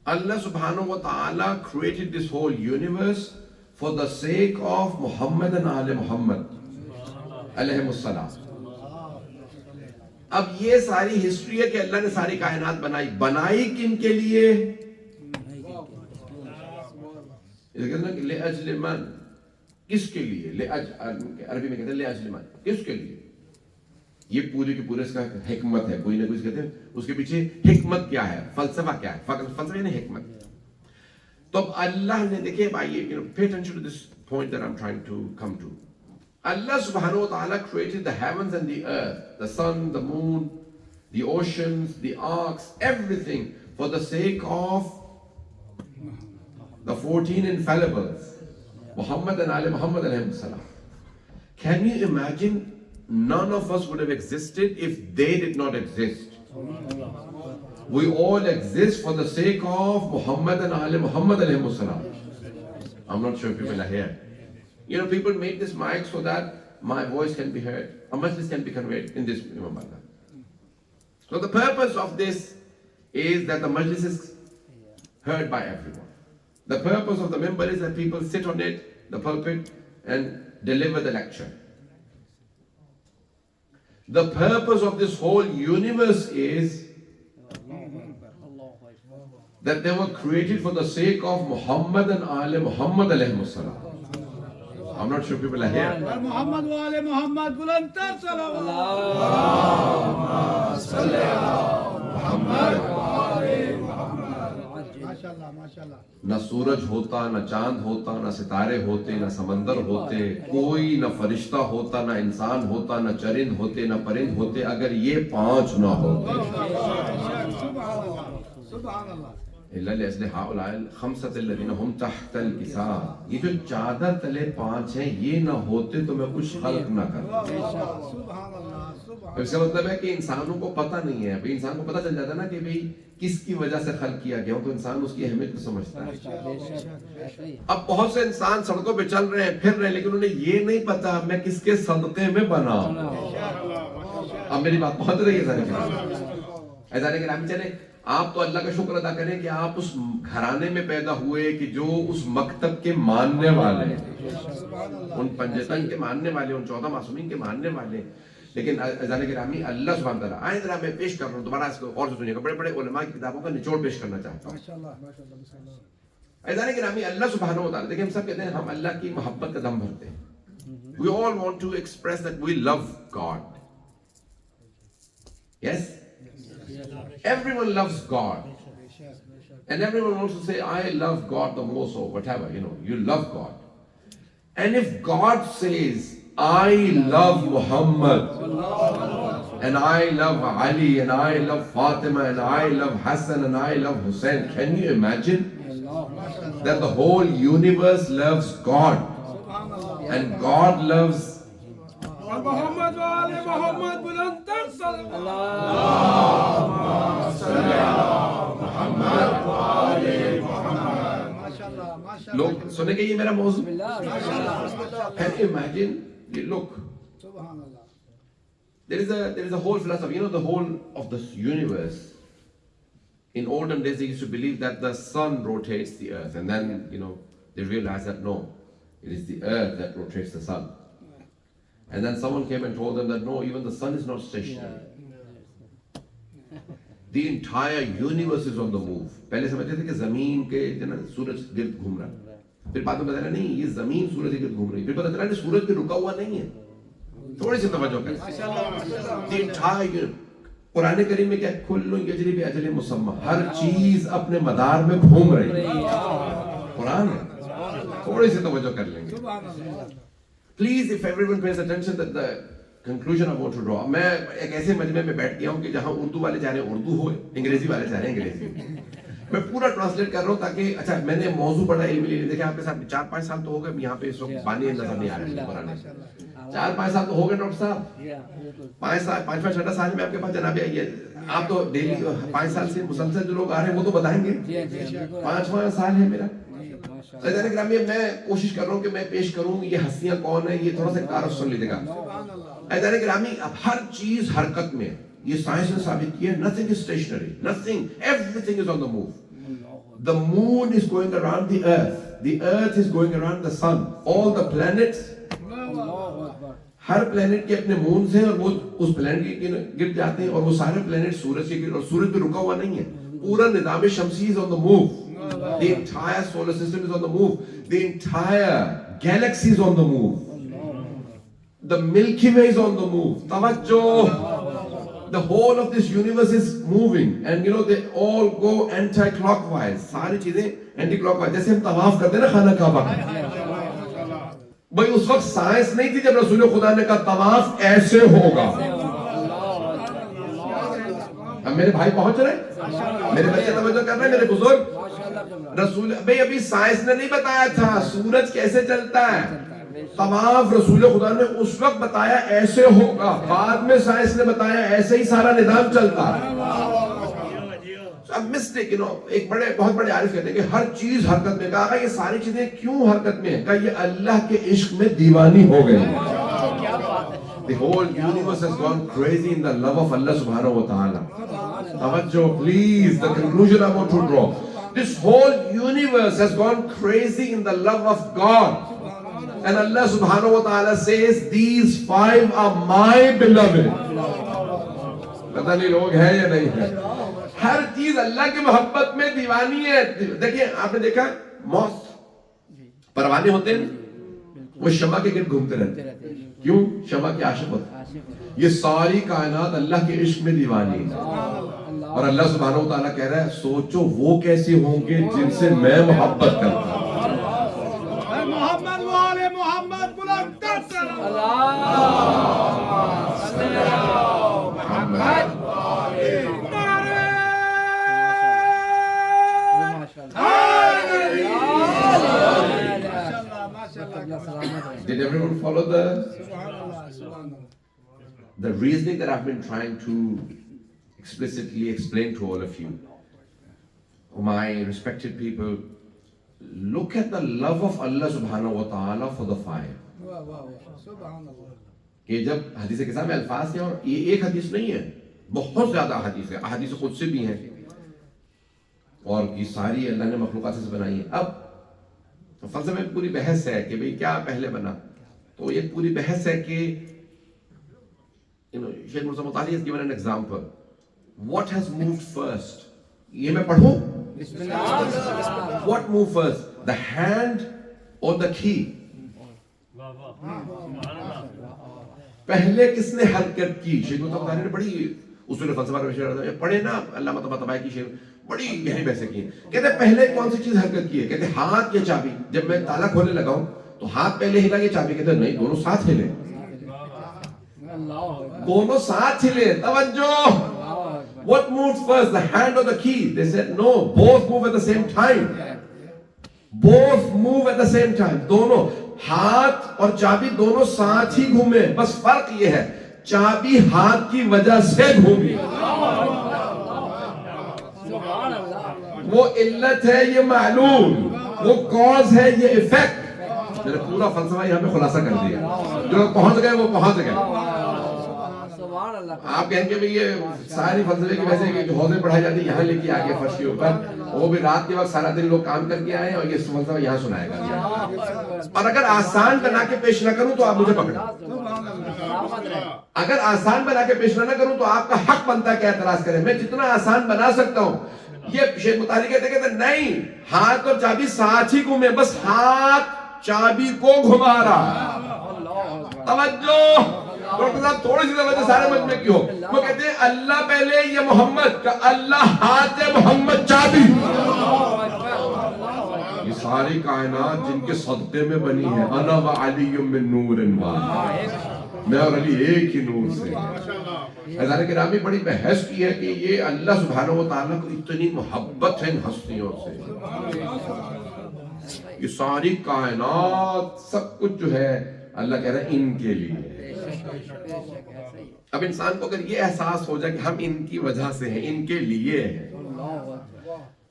S5: Allah subhanahu wa ta'ala created this whole universe for the sake of Muhammad and Ahle Muhammad alayhimus salam. اب یہ ساری history ہے کہ اللہ نے ساری کائنات بنائی کن کے لیے, لأجل من, کس کے لیے, عربی میں کہتے ہیں لأجل من, کس کے لیے. یہ پورے کے پورے اس کا حکمت ہے, کوئی نہ کوئی کہتے ہیں اس کے پیچھے حکمت کیا ہے, فلسفہ کیا ہے. فلسفہ یعنی حکمت. تو اب اللہ نے دیکھیں بھائی, pay attention to this point that I'm trying to come to. Allah subhanahu wa ta'ala created the heavens and the earth, the sun, the moon, the oceans, the arcs, everything for the sake of the 14 infallibles, Muhammad and Ali Muhammad alayhi salam. Can you imagine, none of us would have existed if they did not exist. We all exist for the sake of Muhammad and Ali Muhammad alayhi salam. I'm not sure if people are here. People made this mic so that my voice can be heard, a majlis can be conveyed in this Imambarga. So the purpose of this is that the majlis is heard by everyone. The purpose of the mimbar is that people sit on it, the pulpit, and deliver the lecture. The purpose of this whole universe is that they were created for the sake of Muhammad and Ali Muhammad alayhi salam. I'm not sure people are here.
S3: Muhammad wa ali Muhammad bulantar salawat.
S2: Allahumma salli ala Muhammad wa ali Muhammad.
S5: نہ سورج ہوتا، نہ چاند ہوتا، نہ ستارے ہوتے، نہ سمندر ہوتے، کوئی نہ فرشتہ ہوتا، نہ انسان ہوتا، نہ چرند ہوتے، نہ پرند ہوتے، اگر یہ 5 نہ ہوتے إِلَّا لِأَجْلِ هَؤُلَاءِ الْخَمْسَةِ الَّذِينَ هُمْ تَحْتَ الْكِسَاءِ، یہ جو چادر تلے 5 ہیں، یہ نہ ہوتے تو میں کچھ خلق نہ کرتا۔ اس کا مطلب ہے کہ انسانوں کو پتہ نہیں ہے، ابھی انسان کو پتہ چل جاتا ہے نا کہ بھئی کس کی وجہ سے خلق کیا گیا ہو، تو انسان اس کی اہمیت کو سمجھتا ہے۔ اب بہت سے انسان سڑکوں پہ چل رہے ہیں، پھر رہے ہیں، لیکن انہیں یہ نہیں پتا میں کس کے صدقے میں بنا ہوں۔ اب میری بات پہنچ رہی ہے سارے کرام، چلیں آپ تو اللہ کا شکر ادا کریں کہ آپ اس گھرانے میں پیدا ہوئے کہ جو اس مکتب کے ماننے والے ہیں، ان پنجتن کے ماننے والے، ان 14 معصومین کے ماننے والے۔ لیکن اذان گرامی اللہ سبحانہ تعالیٰ، آئیں ذرا میں پیش کر رہا ہوں دوبارہ اس کو غور سے سنیے گا، بڑے بڑے علماء کی کتابوں کا نچوڑ پیش کرنا چاہتا ہوں۔ اذان گرامی اللہ سبحانہ تعالیٰ، دیکھیں ہم سب کہتے ہیں ہم اللہ کی محبت کا دم بھرتے ہیں۔ We all want to express that we love God. Yes? Everyone loves God. And everyone wants to say, I love God the most, or whatever, you love God. And if God says, I love Muhammad, and I love Ali, and I love Fatima, and I love Hassan, and I love Hussein, can you imagine that the whole universe loves God, and God loves
S3: محمد وآل محمد بلند تر صلوات
S5: لوگ سنے کہ یہ میرا موضوع can you imagine look there is a whole philosophy, the whole of this universe. In olden days they used to believe that the sun rotates the earth, and then they realized that no, it is the earth that rotates the sun. And then someone came and told them that no, even the sun is not stationary. The entire universe is on the move. پہلے سمجھتے تھے کہ زمین کے سورج گرد گھوم رہا ہے، پھر بعد میں بتایا نہیں یہ زمین سورج کے گرد گھوم رہی ہے، پھر پتہ چلا کہ سورج بھی رکا ہوا نہیں ہے۔ تھوڑی سی توجہ کریں۔ The entire universe، قرآن کریم میں کیا ہے؟ کل یجری بأجل مسمى، ہر چیز اپنے مدار میں گھوم رہی ہے، قرآن ہے۔ تھوڑی سی توجہ کر لیں گے۔ Please, if everyone pays attention, that the conclusion I want to draw. میں ایک ایسے مجمع میں بیٹھ گیا ہوں کہ جہاں اردو والے چاہ رہے ہیں اردو ہوئے، انگریزی والے چاہ رہے ہیں انگریزی۔ میں پورا ٹرانسلیٹ کر رہا ہوں تاکہ اچھا میں نے موضوع پڑھا علمی لیے، دیکھیں آپ کے ساتھ 4-5 سال تو ہو گئے یہاں پہ، اس وقت بانی نظر نہیں آ رہے ہیں قرآن، 4-5 سال تو ہو گئے ڈاکٹر صاحب، 5واں 6واں سال میں آپ کے پاس جناب آئیے، آپ تو ڈیلی 5 سال سے مسلسل جو لوگ آ رہے ہیں وہ تو بتائیں گے، 5واں سال ہے میرا۔ عزیزان گرامی میں کوشش کر رہا ہوں کہ میں پیش کروں یہ ہستیاں کون ہیں، یہ تھوڑا سا تعارف سن لیجیے گا۔ عزیزان گرامی اب ہر چیز حرکت میں، یہ سائنس نے ثابت کیا ہے، nothing is stationary, nothing, everything is on the move. The moon is going around the earth is going around the sun, all the planets، ہر پلانٹ کے اپنے مونز ہیں اور وہ اس پلانٹ کے گرد جاتے ہیں، اور وہ سارے پلانٹ سورج کے گرد، اور سورج بھی رکا ہوا نہیں ہے، پورا نظام شمسی is on the move. The entire solar system is on the move. The entire galaxy is on the move. The Milky Way is on the move. Tawajjoh. The whole of this universe is moving, and they all go anti-clockwise. ساری چیزیں anti-clockwise. جیسے ہم طواف کرتے ہیں نا خانہ کعبہ، بھائی اس وقت سائنس نہیں تھی جب رسول خدا نے کہا طواف ایسے ہوگا۔ اب میرے بھائی پہنچ رہے ہیں، میرے بچے توجہ کر رہے ہیں، میرے بزرگ، رسول بھئی ابھی سائنس نے نہیں بتایا تھا سورج کیسے چلتا ہے، طواف رسول خدا نے اس وقت بتایا ایسے ہوگا، بعد میں سائنس نے بتایا ایسے ہی سارا نظام چلتا ہے۔ اب مسٹیک ایک بہت بڑے عارف کہتے ہیں کہ ہر چیز حرکت میں، کہا یہ ساری چیزیں کیوں حرکت میں ہیں، کہا یہ اللہ کے عشق میں دیوانی ہو گئی۔ The whole universe has gone crazy in the love of Allah subhanahu wa ta'ala. Tawajjoh, please, the conclusion I want to draw. This whole universe has gone crazy in the love of God. And Allah subhanahu wa ta'ala says, these 5 are my beloved. پتہ نہیں لوگ ہیں یا نہیں ہیں، ہر چیز اللہ کی محبت میں دیوانی ہے۔ دیکھیں آپ نے دیکھا موت، پروانے ہوتے ہیں، وہ شمع کے گرد گھومتے رہتے ہیں. کیوں؟ شمع کے عاشق ہوتے ہیں. یہ ساری کائنات اللہ کے عشق میں دیوانی ہے. اور اللہ سبحانہ و تعالیٰ کہہ رہا ہے صوچو وہ کیسے ہوں گے جن سے میں محبت کرتا ہوں.
S3: محمد والے محمد بلند تر
S5: Did everyone follow the reasoning that I've been trying to explicitly explain to all of you? My respected people, look at the love of Allah subhanahu wa ta'ala for the fire. کہ جب حدیث قدسی میں الفاظ ہیں، اور یہ ایک حدیث نہیں ہے، بہت زیادہ حدیث ہے، احادیث قدسی بھی ہیں، اور یہ ساری اللہ نے مخلوقات سے بنائی ہیں. اب فلسفے میں پوری بحث ہے کہ بھئی کیا پہلے بنا، تو یہ پوری بحث ہے کہ شیخ مرزا مطالعہ has given an example. What has moved first? یہ میں پڑھوں؟ What moved first? The hand or the key? پہلے کس نے حرکت کی؟ شیخ مرزا مطالعہ نے بڑی اصول فلسفہ میں پڑھے نا، علامہ طباطبائی کی شیخ بڑی گہری بحثیں کی. کہتے ہیں پہلے کون سی چیز حرکت کی ہے؟ کہتے ہیں ہاتھ یا چابی. جب میں تالا کھولنے لگا ہوں تو ہاتھ پہلے ہلا یا چابی؟ کہتے ہیں نہیں، دونوں ساتھ ہلے. دونوں ساتھ ہلے. توجہ. What moved first, the hand or the key? They said no, both move at the same time. Both move at the same time. دونوں ہاتھ اور چابی دونوں ساتھ ہی گھومے. بس فرق یہ ہے چابی ہاتھ کی وجہ سے گھومی. وہ علت ہے یہ معلوم، وہ کاز ہے یہ ایفیکٹ. میں نے پورا فلسفہ یہاں پہ خلاصہ کر دیا. جو پہنچ گئے وہ پہنچ گئے. آپ کہیں گے بھئی یہ ساری فلسفے کی وجہ سے جو حوضیں پڑھائی جاتی ہے یہاں لے کے آگے فرش کے اوپر، وہ بھی رات کے وقت سارا دن لوگ کام کر کے آئے اور یہ فلسفہ یہاں سنائے گا. اور اگر آسان بنا کے پیش نہ کروں تو آپ مجھے پکڑیں. اگر آسان بنا کے پیش نہ کروں تو آپ کا حق بنتا ہے کہ اعتراض کریں. میں جتنا آسان بنا سکتا ہوں. یہ شیخ مطالعہ کہتے ہیں نہیں، ہاتھ اور چابی ساتھ ہی گھومے، بس ہاتھ چابی کو گھما رہا. توجہ. ڈاکٹر صاحب تھوڑی سی توجہ سارے مجھ میں کیوں؟ وہ کہتے ہیں اللہ پہلے یا محمد کا؟ اللہ ہاتھ ہے، محمد چابی. یہ ساری کائنات جن کے صدقے میں بنی ہے. انا و علی من نور واحد، میں اور علی ایک ہی نور سے. حضرات کرام بڑی بحث کی ہے کہ یہ اللہ سبحانہ و تعالیٰ کو اتنی محبت ہے ان ہستیوں سے. یہ ساری کائنات سب کچھ جو ہے اللہ کہہ رہا ہے ان کے لیے. اب انسان کو اگر یہ احساس ہو جائے کہ ہم ان کی وجہ سے ہیں، ان کے لیے ہیں.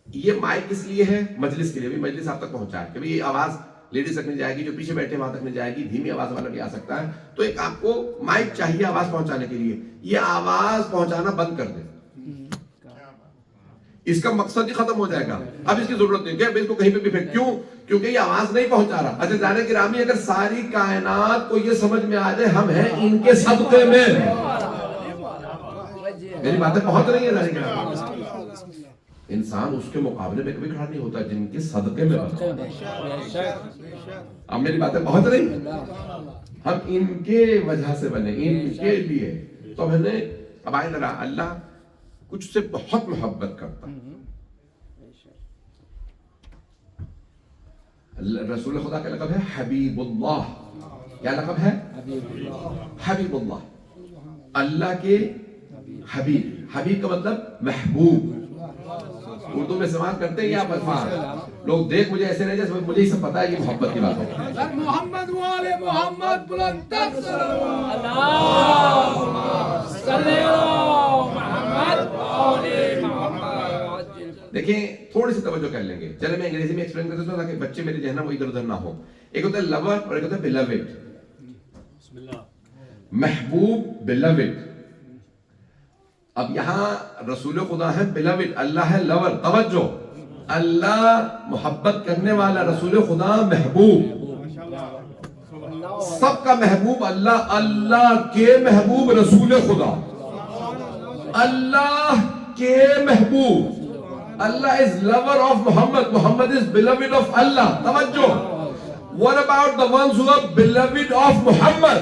S5: یہ مائک کس لیے ہے؟ مجلس کے لیے. بھی مجلس آپ تک پہنچائے کہ یہ آواز لیڈیز تک نہیں جائے گی، جو پیچھے بیٹھے وہاں تک نہیں جائے گی، دھیمی آواز والا بھی آ سکتا ہے. تو ایک آپ کو مائک چاہیے آواز پہنچانے کے لیے. یہ آواز پہنچانا بند کر دیں، اس کا مقصد ہی ختم ہو جائے گا. اب اس کی ضرورت نہیں کہ اس کو کہیں پہ بھی پھینک. کیوں؟ کیونکہ یہ آواز نہیں پہنچا رہا. اچھا جانے گرامی، اگر ساری کائنات کو یہ سمجھ میں آ جائے ہم ہیں ان کے صدقے میں. میری باتیں پہنچ رہی ہیں جانے گرامی؟ انسان اس کے مقابلے میں کبھی کھڑا نہیں ہوتا جن کے صدقے میں بنا. اب میری باتیں پہنچ رہی ہیں؟ ہم ان کے وجہ سے بنے، ان کے لیے. تو ہم نے اب آئے ذرا، اللہ کچھ سے بہت محبت کرتا. رسول خدا کا لقب ہے حبیب اللہ. کیا لقب ہے؟ حبیب اللہ. اللہ کے حبیب. حبیب کا مطلب محبوب. اردو میں استعمال کرتے ہیں یا الفاظ لوگ دیکھ مجھے ایسے نہیں جیسے مجھے ہی سب پتا ہے کہ محبت کی بات ہے.
S3: محمد والے محمد بلند تر
S5: دیکھیں تھوڑی سی توجہ کر لیں گے. چلے میں انگریزی میں ایکسپلین کر دیتا ہوں تاکہ بچے میرے ذہن میں وہ ادھر ادھر نہ ہو. ایک ہوتا ہے لور اور ایک ہوتا ہے بیلوڈ. محبوب، بیلوڈ. اب یہاں رسول خدا ہے بیلوڈ، اللہ ہے لور. توجہ، اللہ محبت کرنے والا، رسول خدا محبوب. سب کا محبوب اللہ. اللہ کے محبوب رسول خدا. اللہ کے محبوب. Allah is lover of Muhammad. Muhammad is beloved of Allah. توجہ. What about the ones who are beloved of Muhammad?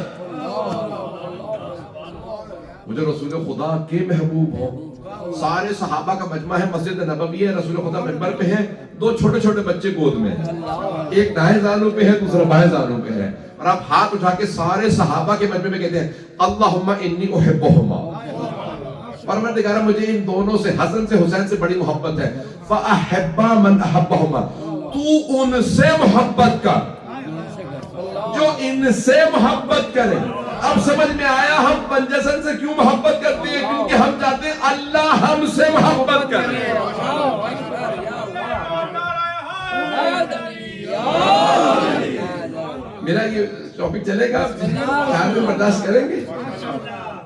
S5: مجھے رسول خدا کے محبوب ہو. سارے صحابہ کا مجمع ہے, مسجد نبوی ہے, رسول خدا منبر پہ ہیں, 2 چھوٹے چھوٹے بچے گود میں ہیں, ایک دائیں زانوں پہ ہے, دوسرا بائیں زانوں پہ ہے, اور آپ ہاتھ اٹھا کے سارے صحابہ کے مجمع میں کہتے ہیں اللہم انی احبہما, پروردگارہ مجھے ان دونوں سے, حسن سے حسین سے بڑی محبت ہے. فاحبا من احبہما, تو ان سے محبت کر جو ان سے محبت کرے. اب سمجھ میں آیا ہم پنجسن سے کیوں محبت کرتے ہیں, کیونکہ ہم چاہتے ہیں اللہ ہم سے محبت کرے. میرا یہ ٹاپک چلے گا, خیال میں برداشت کریں گے.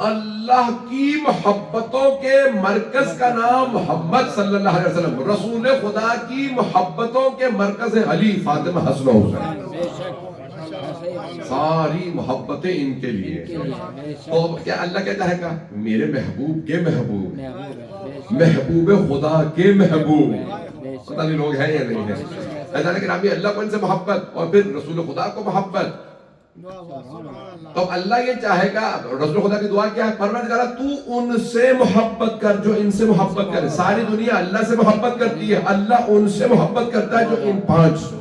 S5: اللہ کی محبتوں کے مرکز کا نام محمد صلی اللہ علیہ وسلم. رسول خدا کی محبتوں کے مرکز ہیں علی, فاطمہ, حسن و حسین. ساری محبتیں ان کے لیے. تو کیا اللہ کہتا ہے میرے محبوب کے محبوب, محبوب خدا کے محبوب. پتہ نہیں لوگ ہیں یا نہیں ہیں. ایسا لیکن ابھی اللہ کو ان سے محبت اور پھر رسول خدا کو محبت. تو اللہ یہ چاہے گا, رسول خدا کی دعا کیا ہے, پروردگارہ تو ان سے محبت کر جو ان سے محبت کرے. ساری دنیا اللہ سے محبت کرتی ہے, اللہ ان سے محبت کرتا ہے جو ان 5 سے.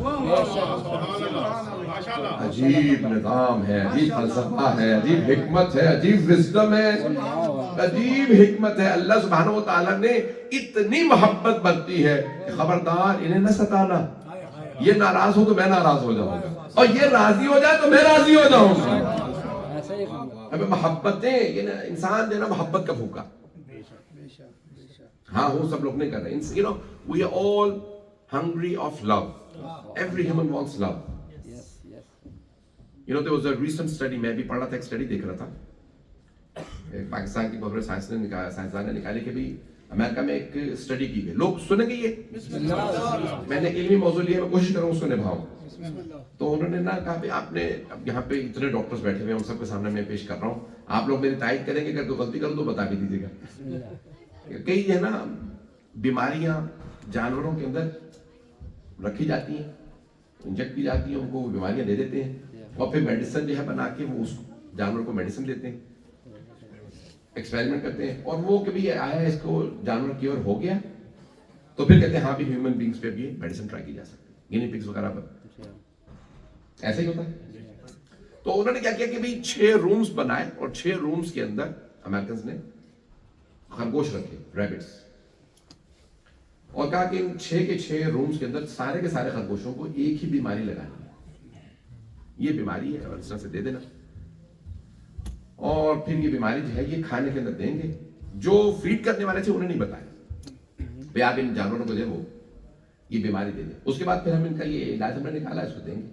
S5: عجیب نظام ہے, عجیب فلسفہ ہے, عجیب حکمت ہے, عجیب وزڈم ہے, عجیب حکمت ہے. اللہ سبحانہ و تعالیٰ نے اتنی محبت برتی ہے کہ خبردار انہیں نہ ستانا. یہ ناراض ہو تو میں ناراض ہو جاؤں گا, اور یہ راضی ہو جائے تو میں راضی ہو جاؤں گا. ہمیں محبتیں, یہ انسان جو ہے نا محبت کا بھوکا. ہاں وہ سب لوگ نہیں کر رہے. You know, we are all hungry of love. Every human wants love. You know, there was a recent study, میں بھی پڑھ رہا تھا, ایک اسٹڈی دیکھ رہا تھا. پاکستان کی بہت بڑے سائنسدان نے نکالی کہ بھی امریکہ میں ایک اسٹڈی کی گئی. لوگ سنیں گے یہ, میں نے علمی موضوع لیا, میں کوشش کروں اس کو نبھاؤں. تو انہوں نے نا کہا بھی آپ نے, اب یہاں پہ اتنے ڈاکٹرز بیٹھے ہوئے ہیں, ان سب کے سامنے میں پیش کر رہا ہوں, آپ لوگ میری تائید کریں گے, اگر کوئی غلطی کروں تو بتا بھی دیجیے گا. کئی ہے نا بیماریاں جانوروں کے اندر رکھی جاتی ہیں, انجیکٹ کی جاتی ہیں, ان کو وہ بیماریاں دے دیتے ہیں, اور پھر میڈیسن جو ہے بنا کے وہ اس جانور کو میڈیسن دیتے ہیں, ایکسپیریمنٹ کرتے ہیں, اور وہ کبھی آیا اس کو جانور کیور ہو گیا تو پھر کہتے ہیں ہاں بھی ہیومن بینگز پہ بھی میڈیسن ٹرائی کی جا سکتی ہے, گینی پگز وغیرہ پر. ایسا ہی ہوتا ہے. تو انہوں نے کیا کیا کہ بھی 6 رومز بنائے, اور 6 رومز کے اندر امریکنز نے خرگوش رکھے, ریبٹس, اور کہا کہ ان 6 کے 6 رومز کے اندر سارے کے سارے خرگوشوں کو ایک ہی بیماری لگانی ہے, یہ بیماری ہے اور اس طرح سے دے دینا, اور پھر یہ بیماری جو ہے یہ کھانے کے اندر دیں گے. جو فیڈ کرنے والے تھے انہیں نہیں بتایا بھئی آپ ان جانوروں کو دے وہ یہ بیماری دے دیں. اس کے بعد پھر ہم ان کا یہ علاج ہم نے نکالا, اس کو دیں گے.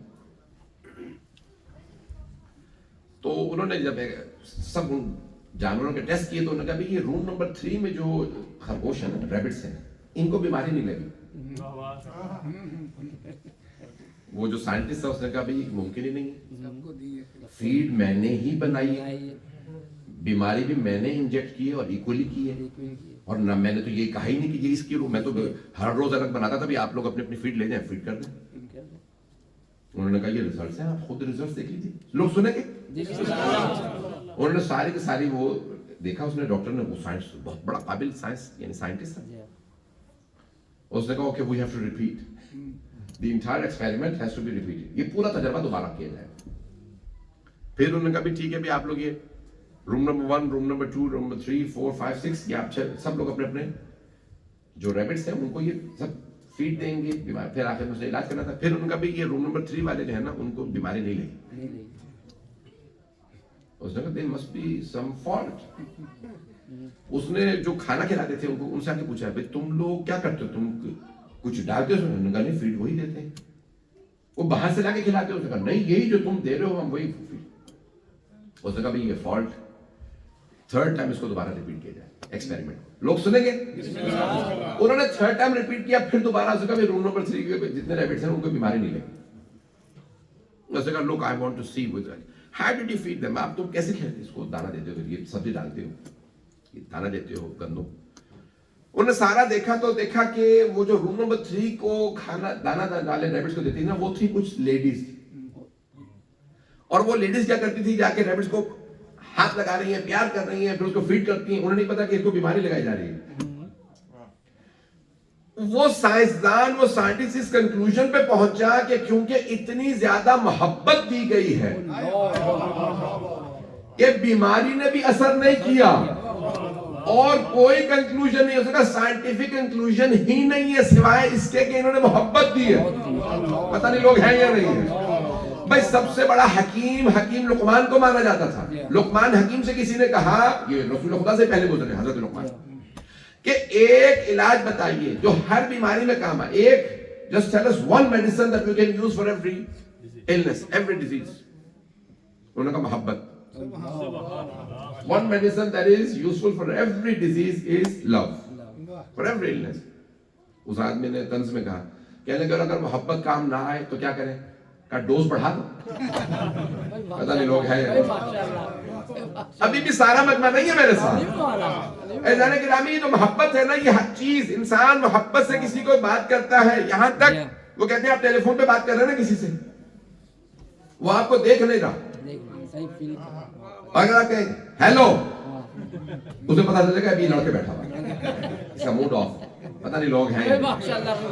S5: تو انہوں نے جب سب جانوروں کے ٹیسٹ کیے تو انہوں نے کہا بھی یہ روم نمبر 3 میں جو خرگوش ہیں, ریبٹس ہیں, ان کو بیماری نہیں لگی. وہ جو سائنٹسٹ تھا اس نے کہا بھئی ممکن ہی نہیں ہے, فیڈ میں نے ہی بنائی ہے, بیماری بھی میں نے انجیکٹ کی ہے اور ایکولی کی ہے, اور نہ میں نے تو یہ کہا ہی نہیں کہ یہ اس کی روح, میں تو ہر روز الگ بناتا تھا بھی آپ لوگ اپنی اپنی فیڈ لے جائیں, فیڈ کر دیں. انہوں نے کہا یہ ریزلٹس ہیں, آپ خود ریزلٹس دیکھ لیجیے. لوگ سنیں گے, انہوں نے ساری کی ساری وہ دیکھا, اس نے ڈاکٹر نے, وہ سائنس بہت بڑا قابل سائنس یعنی سائنٹسٹ تھا, اس نے کہا okay we have to repeat the entire experiment has to be repeated. یہ پورا تجربہ دوبارہ کیا جائے. پھر انہوں نے کہا بھی ٹھیک ہے بھی آپ لوگ یہ room number 1, room number 2, room number 3, 4, 5, 6 یہ آپ سب لوگ اپنے اپنے جو ریبٹس ہیں ان کو یہ سب فیڈ دیں گے, پھر آخر میں اس نے علاج کرنا تھا. پھر ان کا بھی یہ روم نمبر 3 والے جو ہے نا ان کو بیماری نہیں لگی. اس نے کہا there must be some fault. اس نے جو کھانا کھلاتے تھے ان کو, ان سے آ کے پوچھا بھائی تم لوگ کیا کرتے ہو, تم کچھ ڈالتے ہو؟ انہوں نے کہا نہیں فیڈ وہی دیتے ہیں. وہ باہر سے لا کے کھلاتے ہو؟ اس نے کہا نہیں یہی جو تم دے رہے ہو ہم وہی فیڈ. اس نے کہا بھائی یہ فالٹ, 3rd ٹائم اس کو دوبارہ ریپیٹ کیا جائے ایکسپیریمنٹ. لوگ سنیں گے, انہوں نے 3rd ٹائم ریپیٹ کیا, پھر دوبارہ اس نے کہا روم نمبر 3 کے جتنے ریبٹس ہیں ان کو بیماری نہیں لگی. اس نے کہا look I want to see with how did you feed them, آپ تم کیسے کھلاتے اس کو, دانا دیتے ہو, یہ سبزی ڈالتے ہو, یہ دانا دیتے ہو, گندم. انہوں نے سارا دیکھا تو دیکھا کہ وہ جو روم نمبر 3 کو کھانا دانا ڈالے ریبٹس کو دیتی نا, وہ تھی کچھ لیڈیز, اور وہ لیڈیز کیا کرتی تھی, جا کے ریبٹس کو ہاتھ لگا رہی ہیں, پیار کر رہی ہیں, پھر اس کو فیڈ کرتی ہیں, انہیں نہیں پتا کہ اس کو بیماری لگائی جا رہی ہے. وہ سائنسدان, وہ سائنٹسٹ اس کنکلوژن پہ پہنچا کہ کیونکہ اتنی زیادہ محبت دی گئی ہے کہ بیماری نے بھی اثر نہیں کیا, اور کوئی کنکلوژن نہیں ہو سکا, سائنٹیفک کنکلوژن ہی نہیں ہے سوائے اس کے کہ انہوں نے محبت دی ہے. پتہ نہیں لوگ ہیں یا نہیں ہیں. بھائی سب سے بڑا حکیم لقمان کو مانا جاتا تھا. لقمان حکیم سے کسی نے کہا, یہ رسول خدا سے پہلے گزرے حضرت لقمان, کہ ایک علاج بتائیے جو ہر بیماری میں کام آئے. ایک, just tell us one medicine that you can use for every illness, every disease. انہوں نے کہا محبت. One medicine that is useful for every disease is love, for every illness. اس آدمی نے طنز میں کہا, کہنے کہ اگر محبت کام نہ آئے تو کیا کریں, کا ڈوز بڑھا دو. پتہ نہیں لوگ ہیں ابھی بھی سارا مجمع نہیں ہے میرے ساتھ. اذان گرامی, جو محبت ہے نا, یہ ہر چیز, انسان محبت سے کسی کو بات کرتا ہے, یہاں تک وہ کہتے ہیں آپ ٹیلی فون پہ بات کر رہے ہیں نا کسی سے, وہ آپ کو دیکھ نہیں رہا, اگر آپ کہیں ہیلو, اسے پتا چلے گا ابھی لڑکے بیٹھا ہوا, اس کا موڈ آف, پتہ نہیں لوگ ہیں.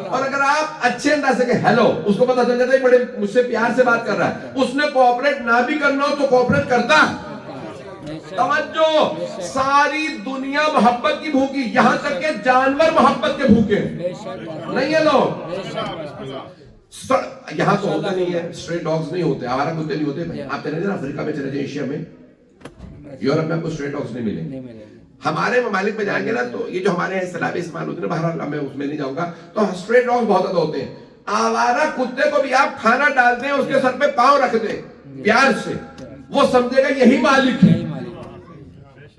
S5: اور اگر آپ اچھے انداز سے کہ ہیلو, اس کو پتا چل جاتا ہے بڑے مجھ سے پیار سے بات کر رہا ہے. اس نے کوآپریٹ نہ بھی کرنا ہو تو کوآپریٹ کرتا. توجہ, ساری دنیا محبت کی بھوکی, یہاں تک کہ جانور محبت کے بھوکے نہیں ہے لوگ. یہاں تو ہوتا نہیں ہے, اسٹرے ڈاگز نہیں ہوتے, آوارہ کتے نہیں ہوتے. آپ چلے جائیں افریقہ میں, چلے جائیں ایشیا میں, یورپ میں آپ کو اسٹرے ڈاگز نہیں ملیں. ہمارے ممالک میں جائیں گے نا تو یہ جو ہمارے یہاں اصطلاح استعمال ہوتے ہیں, بہرحال میں اس میں نہیں جاؤں گا, تو اسٹرے ڈاگز بہت زیادہ ہوتے ہیں. آوارہ کتے کو بھی آپ کھانا ڈالتے ہیں, اس کے سر پہ پاؤں رکھ دیں پیار سے, وہ سمجھے گا یہی مالک ہے.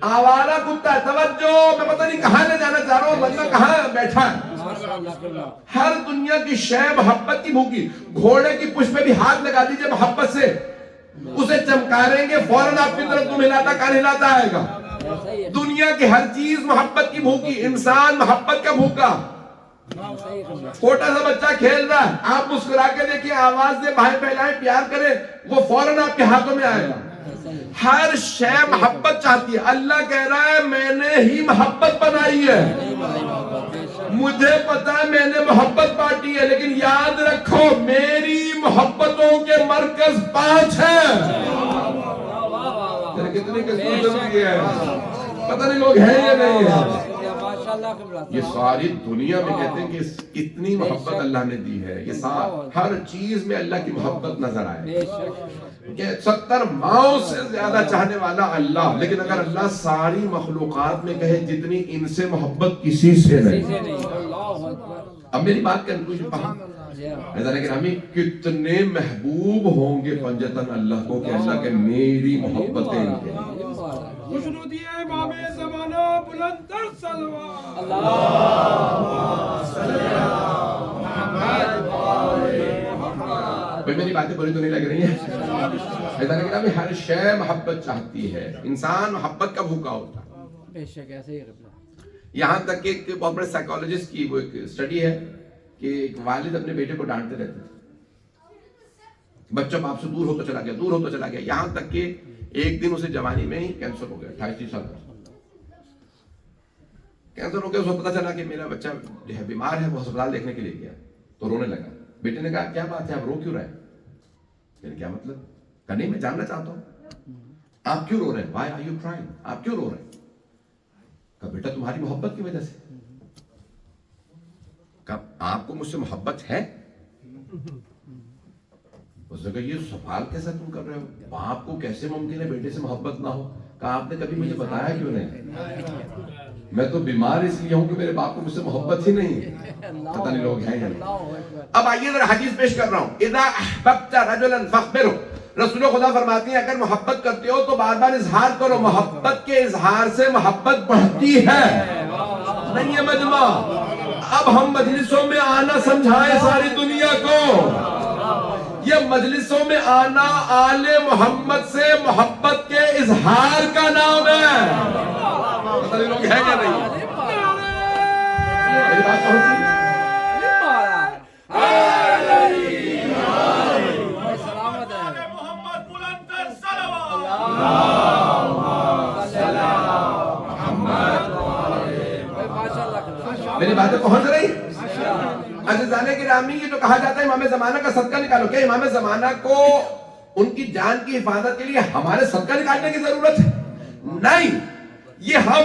S5: آوارہ کتا, توجہ, میں پتہ نہیں کہاں لے جانا چاہ رہا ہوں, بندہ کہاں بیٹھا ہے. ہر دنیا کی شے محبت کی بھوکی. گھوڑے کی پشت پہ بھی ہاتھ لگا دیجئے محبت سے, اسے چمکاریں گے, فوراً آپ کی طرف تم ہلاتا کان ہلاتا آئے گا. دنیا کی ہر چیز محبت کی بھوکی, انسان محبت کا بھوکا. چھوٹا سا بچہ کھیل رہا ہے, آپ مسکرا کے دیکھیں, آواز دے, بھائی پھیلائیں, پیار کریں, وہ فوراً آپ کے ہاتھوں میں آئے گا. ہر شے محبت چاہتی ہے. اللہ کہہ رہا ہے میں نے ہی محبت بنائی ہے, مجھے پتا ہے میں نے محبت بانٹی ہے, لیکن یاد رکھو میری محبتوں کے مرکز 5 ہیں. کتنے ضروری ہے, پتہ نہیں لوگ ہیں یا نہیں ہیں. یہ ساری دنیا میں کہتے ہیں کہ اتنی محبت اللہ نے دی ہے, یہ ہر چیز میں اللہ کی محبت نظر آئے. کہ 70 ماؤں سے زیادہ چاہنے والا اللہ, لیکن اگر اللہ ساری مخلوقات میں کہے جتنی ان سے محبت کسی سے نہیں. اب میری بات کنکلوژن پہاں, گرامی, کتنے محبوب ہوں گے پنجتن اللہ کو کہ اللہ کہ میری محبتیں ہیں.
S3: خوشنودی امام زمانہ بلند تر صلوات.
S5: میری باتیں بری تو نہیں لگ رہی ہیں. ہر شے محبت چاہتی ہے, انسان محبت کا بھوکا ہوتا ہے. یہاں تک کہ ایک بہت بڑے سائیکالوجسٹ کی وہ ایک اسٹڈی ہے کہ ایک والد اپنے بیٹے کو ڈانٹتے رہتے تھے, بچہ باپ سے دور ہوتا چلا گیا, دور ہوتا چلا گیا, یہاں تک کہ ایک دن اسے جوانی میں ہی کینسر ہو گیا. 28 سال کا کینسر ہو گیا. اس کو پتا چلا کہ میرا بچہ جو ہے بیمار ہے, وہ ہسپتال دیکھنے کے لیے گیا تو رونے لگا. بیٹے نے کہا کیا بات ہے, آپ رو کیوں رہے ہیں؟ کیا مطلب؟ کہا نہیں میں جاننا چاہتا ہوں آپ کیوں رو رہے ہیں. Why are you crying? آپ کیوں رو رہے ہیں؟ کہا بیٹا تمہاری محبت کی وجہ سے. کہا آپ کو مجھ سے محبت ہے؟ اس نے کہا یہ سوال کیسا تم کر رہے ہو, باپ کو کیسے ممکن ہے بیٹے سے محبت نہ ہو؟ کہا آپ نے کبھی مجھے بتایا کیوں نہیں؟ میں تو بیمار اس لیے ہوں کہ میرے باپ کو مجھ سے محبت ہی نہیں ہے. پتہ نہیں لوگ ہیں یا نہیں. اب آئیے ذرا حدیث پیش کر رہا ہوں. اذا احببت رجلا فاخبره, رسول خدا فرماتی ہیں اگر محبت کرتے ہو تو بار بار اظہار کرو. محبت کے اظہار سے محبت بڑھتی ہے. نہیں ہے مجمع, اب ہم مجلسوں میں آنا سمجھائیں ساری دنیا کو. یہ مجلسوں میں آنا آل محمد سے محبت کے اظہار کا نام ہے. پتہ نہیں لوگ ہیں یا نہیں. میری بات پہنچی؟
S3: محمد بلند
S5: میری باتیں پہنچ رہی عزیزان گرامی، یہ جو کہا جاتا ہے امام زمانہ کا صدقہ نکالو، کیا امام زمانہ کو ان کی جان کی حفاظت کے لیے ہمارے صدقہ نکالنے کی ضرورت ہے؟ نہیں، یہ ہم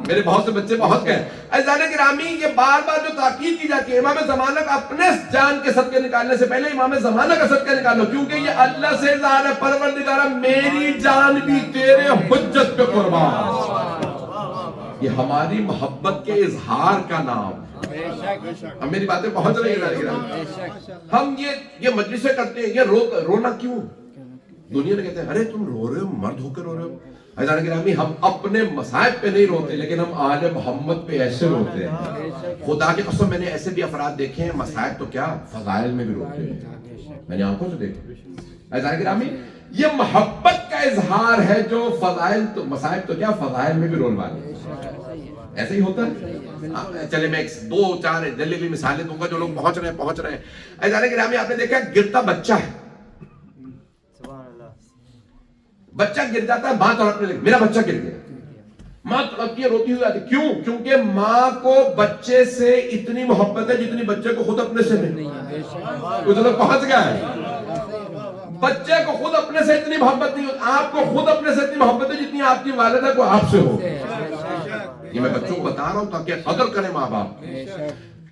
S5: میرے بہت سے بچے پہنچ گئے. عزیزان گرامی، یہ بار بار جو تاکید کی جاتی ہے امام زمانہ کا اپنے جان کے صدقے نکالنے سے پہلے امام زمانہ کا صدقہ نکالو، کیونکہ یہ اللہ سے اظہار ہے، پروردگارہ میری جان بھی تیرے حجت پہ قربان. یہ ہماری محبت کے اظہار کا نام. اب میری باتیں پہنچ رہی ہیں. ہم یہ مجلسیں کرتے ہیں، یہ رونا کیوں؟ دنیا نے کہتے ہیں ارے تم رو رہے ہو، مرد ہو کے رو رہے ہو. عزیزان گرامی، ہم اپنے مصائب پہ نہیں روتے، لیکن ہم آل محمد پہ ایسے روتے ہیں. خدا کی قسم میں نے ایسے بھی افراد دیکھے ہیں، مصائب تو کیا فضائل میں بھی روتے ہیں، میں نے آنکھوں سے دیکھا. عزیزان گرامی، یہ محبت کا اظہار ہے جو فضائل تو مصائب تو کیا فضائل میں بھی رول والے. ایسے ہی ہوتا ہے. چلے میں دو چار دلیلی مثالیں دوں گا، جو لوگ پہنچ رہے ہیں. عزیزان گرامی، آپ نے دیکھا گرتا بچہ ہے، بچہ گر جاتا ہے، ماں تڑپنے لگتی، میرا بچہ گر گیا، ماں تڑپتی ہے، روتی ہوئی آتی. کیوں؟ کیونکہ ماں کو بچے سے اتنی محبت ہے جتنی بچے کو خود اپنے سے نہیں. کچھ لوگ پہنچ گیا ہے، بچے کو خود اپنے سے اتنی محبت نہیں ہوتی. آپ کو خود اپنے سے اتنی محبت ہے جتنی آپ کی والدہ کو آپ سے ہو. یہ میں بچوں کو بتا رہا ہوں تاکہ قدر کریں ماں باپ.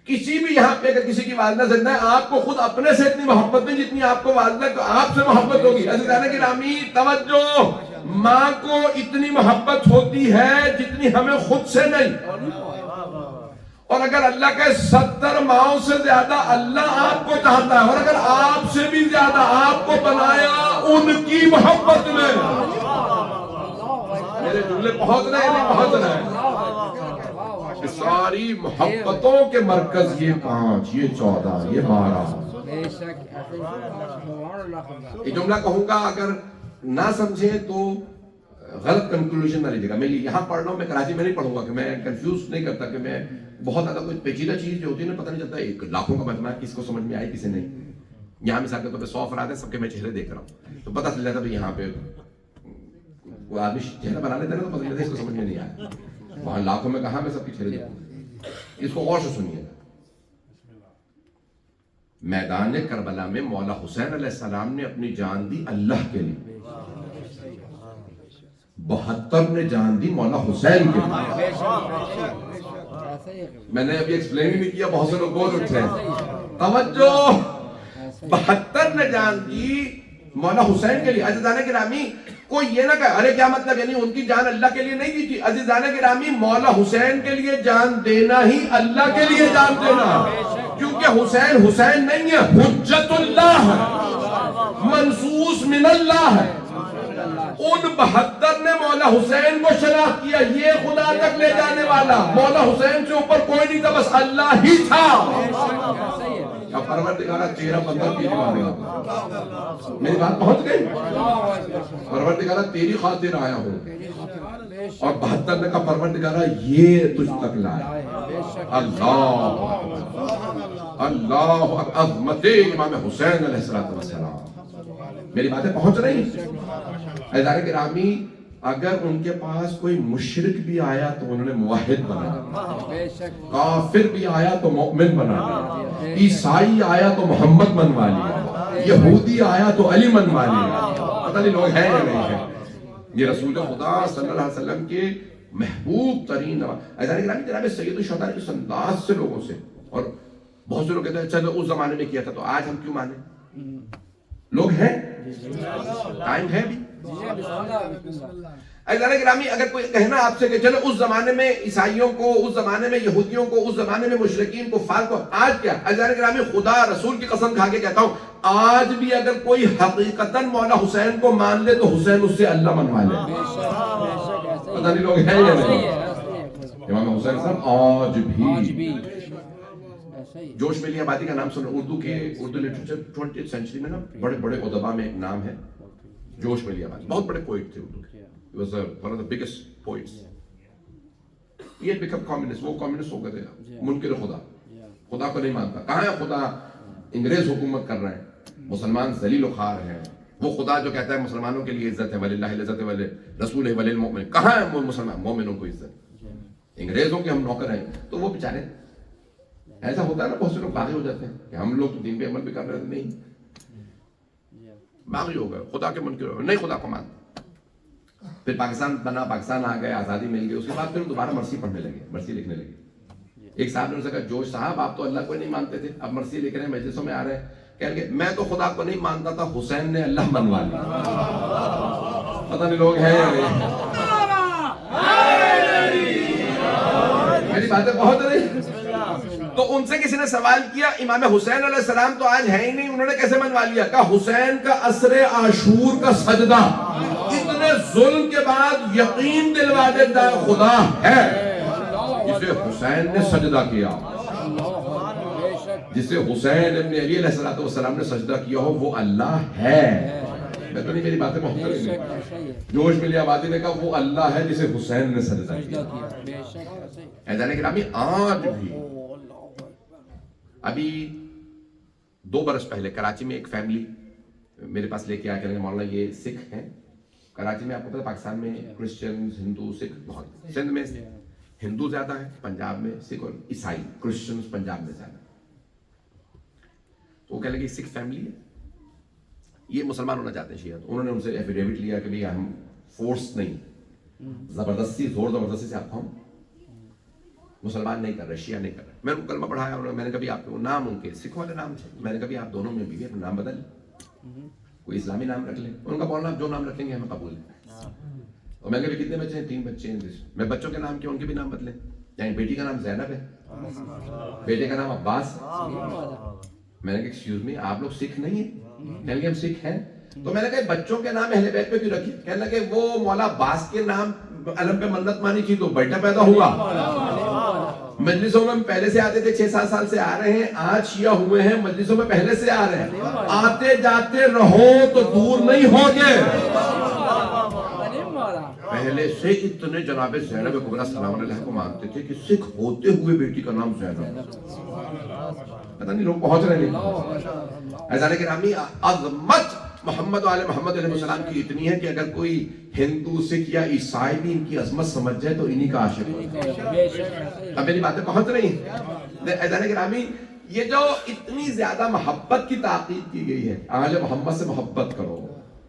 S5: کسی بھی یہاں پہ اگر کسی کی والدہ زندہ ہے، آپ کو خود اپنے سے اتنی محبت نہیں جتنی آپ کو والدہ کو آپ سے محبت ہوگی. عزیزان گرامی توجہ، ماں کو اتنی محبت ہوتی ہے جتنی ہمیں خود سے نہیں. اور اگر اللہ کے 70 ماؤں سے زیادہ اللہ آپ کو چاہتا ہے، اور اگر آپ سے بھی زیادہ آپ کو بنایا ان کی محبت میں. میرے جملے پہنچ رہے ہیں نہیں پہنچ رہے ہیں؟ ساری محبتوں کے مرکز یہ 5، یہ 14، یہ 12. یہ جملہ کہوں گا، اگر نہ سمجھیں تو غلط کنکلوژن نہ لیجیے گا. میں یہاں پڑھ رہا ہوں، میں کراچی میں نہیں پڑھوں گا کہ میں کنفیوز نہیں کرتا کہ میں بہت زیادہ کوئی پیچیدہ چیز جو ہوتی ہے نا پتہ نہیں چلتا ایک لاکھوں کا مجمع کس کو سمجھ میں آئی کسی نہیں. یہاں مثال کے طور پہ 100 افراد ہیں، سب کے میں چہرے دیکھ رہا ہوں تو پتہ چل جاتا ہے یہاں پہ وہ آدمی چہرہ بنا لیتا ہے نا تو پتہ چلتا ہے اس کو سمجھ میں نہیں آیا. وہاں لاکھوں میں کہاں میں سب کی چہرے دیکھوں. اس کو غور سے سنیے. میدان کربلا میں مولا حسین علیہ السلام نے اپنی جان دی اللہ کے لیے، 72 نے جان دی مولا حسین کے لیے. میں نے ابھی ایکسپلین ہی نہیں کیا، بہت سے لوگ بول اٹھے ہیں. توجہ، 72 نے جان دی مولا حسین کے لیے. عزیزان گرامی، کوئی یہ نہ کہے ارے کیا مطلب، یعنی ان کی جان اللہ کے لیے نہیں دی تھی. عزیزان گرامی، مولا حسین کے لیے جان دینا ہی اللہ کے لیے جان دینا، کیونکہ حسین نہیں ہے، حجت اللہ ہے، منصوص من اللہ ہے. ان 72 نے مولا حسین کو شناخت کیا، یہ خدا تک لے جانے والا. مولا حسین سے اوپر کوئی نہیں تھا، بس اللہ ہی تھا. پروردگارہ تیرا بندہ تیری مانے. میری بات پہنچ گئی؟ پروردگارہ تیری خاطر آیا ہوں، اور 72 نے کہا پروردگارہ یہ تجھ تک لائے. اللہ اللہ عظمت امام حسین علیہ السلام. میری باتیں پہنچ رہی ہیں؟ عزیزان گرامی، اگر ان کے پاس کوئی مشرک بھی آیا تو انہوں نے موحد بنا، کافر بھی آیا تو مومن بنا، عیسائی آیا تو محمد منوا لیا، یہودی آیا تو علی منوا لیا. پتہ نہیں لوگ ہیں یا نہیں ہیں. یہ رسول خدا صلی اللہ علیہ وسلم کے محبوب ترین. عزیزان گرامی، جناب سید الشہداء نے اس انداز سے لوگوں سے، اور بہت سے لوگ کہتے ہیں چلو اس زمانے میں کیا تھا تو آج ہم کیوں مانیں؟ لوگ ہیں، ٹائم ہے بھی. عزیزان گرامی، اگر کوئی کہنا آپ سے کہ چلو اس زمانے میں عیسائیوں کو، اس زمانے میں یہودیوں کو، اس زمانے میں مشرکین کو، فال کو، آج کیا؟ عزیزان گرامی، خدا رسول کی قسم کھا کے کہتا ہوں، آج بھی اگر کوئی حقیقتاً مولا حسین کو مان لے تو حسین اس سے اللہ منوا لے. پتہ نہیں لوگ ہیں یا نہیں؟ امام حسین صاحب آج بھی جوش ملی آبادی کا نام سنو. اردو لٹریچر 20th سینچری میں نا بڑے بڑے ادبا میں ایک نام ہے جوش ملی آبادی. بہت بڑے پوئٹ تھے اردو کے. He was one of the biggest poets. He had become communist. وہ کمیونسٹ ہو گئے تھے، منکر خدا، خدا کو نہیں مانتا. کہاں ہے خدا؟ انگریز حکومت کر رہے ہیں، مسلمان ذلیل و خوار ہیں. وہ خدا جو کہتا ہے مسلمانوں کے لیے عزت ہے، وَلِلَّهِ الْعِزَّةُ وَلِلرَّسُولِ وَلِلْمُؤْمِنِينَ، کہاں ہے مسلمان مومنوں کو عزت؟ انگریزوں کے ہم نوکر ہیں. تو وہ بیچارے ایسا ہوتا ہے نا, بہت سے لوگ باغی ہو جاتے ہیں کہ ہم لوگ تو دین پہ عمل بھی کر رہے تھے, نہیں باغی ہو گئے, خدا کے من کے نہیں خدا کو مانتے. پھر پاکستان بنا, پاکستان آ گئے, آزادی مل گئی, اس کے بعد پھر دوبارہ مرثی پڑھنے لگے, مرثی لکھنے لگے. ایک صاحب نے کہا جوش صاحب آپ تو اللہ کو نہیں مانتے تھے, اب مرثی لکھ رہے ہیں, مجلسوں میں آ رہے ہیں, کہیں گے میں تو خدا کو نہیں مانتا تھا, حسین نے اللہ منوا لیا. پتہ نہیں لوگ ہیں یا نہیں. میری باتیں بہت نہیں. تو ان سے کسی نے سوال کیا امام حسین علیہ السلام تو آج ہے ہی نہیں, انہوں نے کیسے منوا لیا؟ کہا حسین کا عصر عاشور کا سجدہ اتنے ظلم کے بعد یقین دلوا دیتا خدا ہے. جسے حسین نے سجدہ کیا, جسے حسین ابن علی علیہ السلام نے سجدہ کیا ہو, وہ اللہ ہے. میں تو نہیں, میری باتیں محترم ہیں. جوش ملی آبادی نے کہا وہ اللہ ہے جسے حسین نے سجدہ کیا. ایسا نہیں کہ آج بھی ابھی 2 برس پہلے کراچی میں ایک فیملی میرے پاس لے کے آ کے مولانا یہ سکھ ہیں. کراچی میں آپ کو پتا پاکستان میں کرسچن ہندو سکھ بہت, سندھ میں ہندو زیادہ ہے, پنجاب میں سکھ اور عیسائی کرسچنز پنجاب میں زیادہ. تو وہ کہنے لگے سکھ فیملی ہے, یہ مسلمان ہونا چاہتے ہیں شیعہ. تو انہوں نے ان سے ایفیڈیوٹ لیا کہ ہم فورس نہیں, زبردستی زور زبردستی سے آپ کو ہم مسلمان نہیں کر رہے, شیعہ نہیں کر رہے. میں نے ان کو کلمہ پڑھایا, میں نے کبھی آپ کو نام ان کے سکھ والے نام تھے, میں نے کبھی آپ دونوں میں بھی اپنا نام بدل لیں, کوئی اسلامی نام رکھ لیں. ان کا بولنا جو نام رکھیں گے ہمیں قبول ہے. اور میں نے کبھی کتنے بچے ہیں, 3 بچے ہیں, میں بچوں کے نام کیا ان کے بھی نام بدلیں. یعنی بیٹی کا نام زینب ہے, بیٹے کا نام عباس. میں نے کہا ایکسکیوز می آپ لوگ سکھ نہیں ہیں؟ کہنے لگے ہم سکھ ہیں. تو میں نے کہا بچوں کے نام اہل بیت پہ کیوں رکھے؟ کہنے لگے وہ مولا عباس کے نام علم پہ منت مانی تھی تو بیٹا پیدا ہوا. مجلسوں میں پہلے سے آتے تھے, 6-7 سال سے آ رہے ہیں, آج شیعہ ہوئے ہیں, مجلسوں میں پہلے سے آ رہے ہیں. آتے جاتے رہو تو دور نہیں ہوگے. پہلے سے اتنے جناب زینب کبریٰ سلام علیہ کو مانتے تھے کہ سکھ ہوتے ہوئے بیٹی کا نام زینب. پتہ نہیں لوگ پہنچ رہے ہیں. ایسا کہ رامی عظمت محمد و آل محمد علیہ السلام کی اتنی ہے کہ اگر کوئی ہندو سکھ یا عیسائی بھی ان کی عظمت سمجھ جائے تو انہی کا عاشق ہے. اب میری باتیں پہنچ رہی ہیں. ایسا کہ رامی یہ جو اتنی زیادہ محبت کی تاکید کی گئی ہے, آل محمد سے محبت کرو,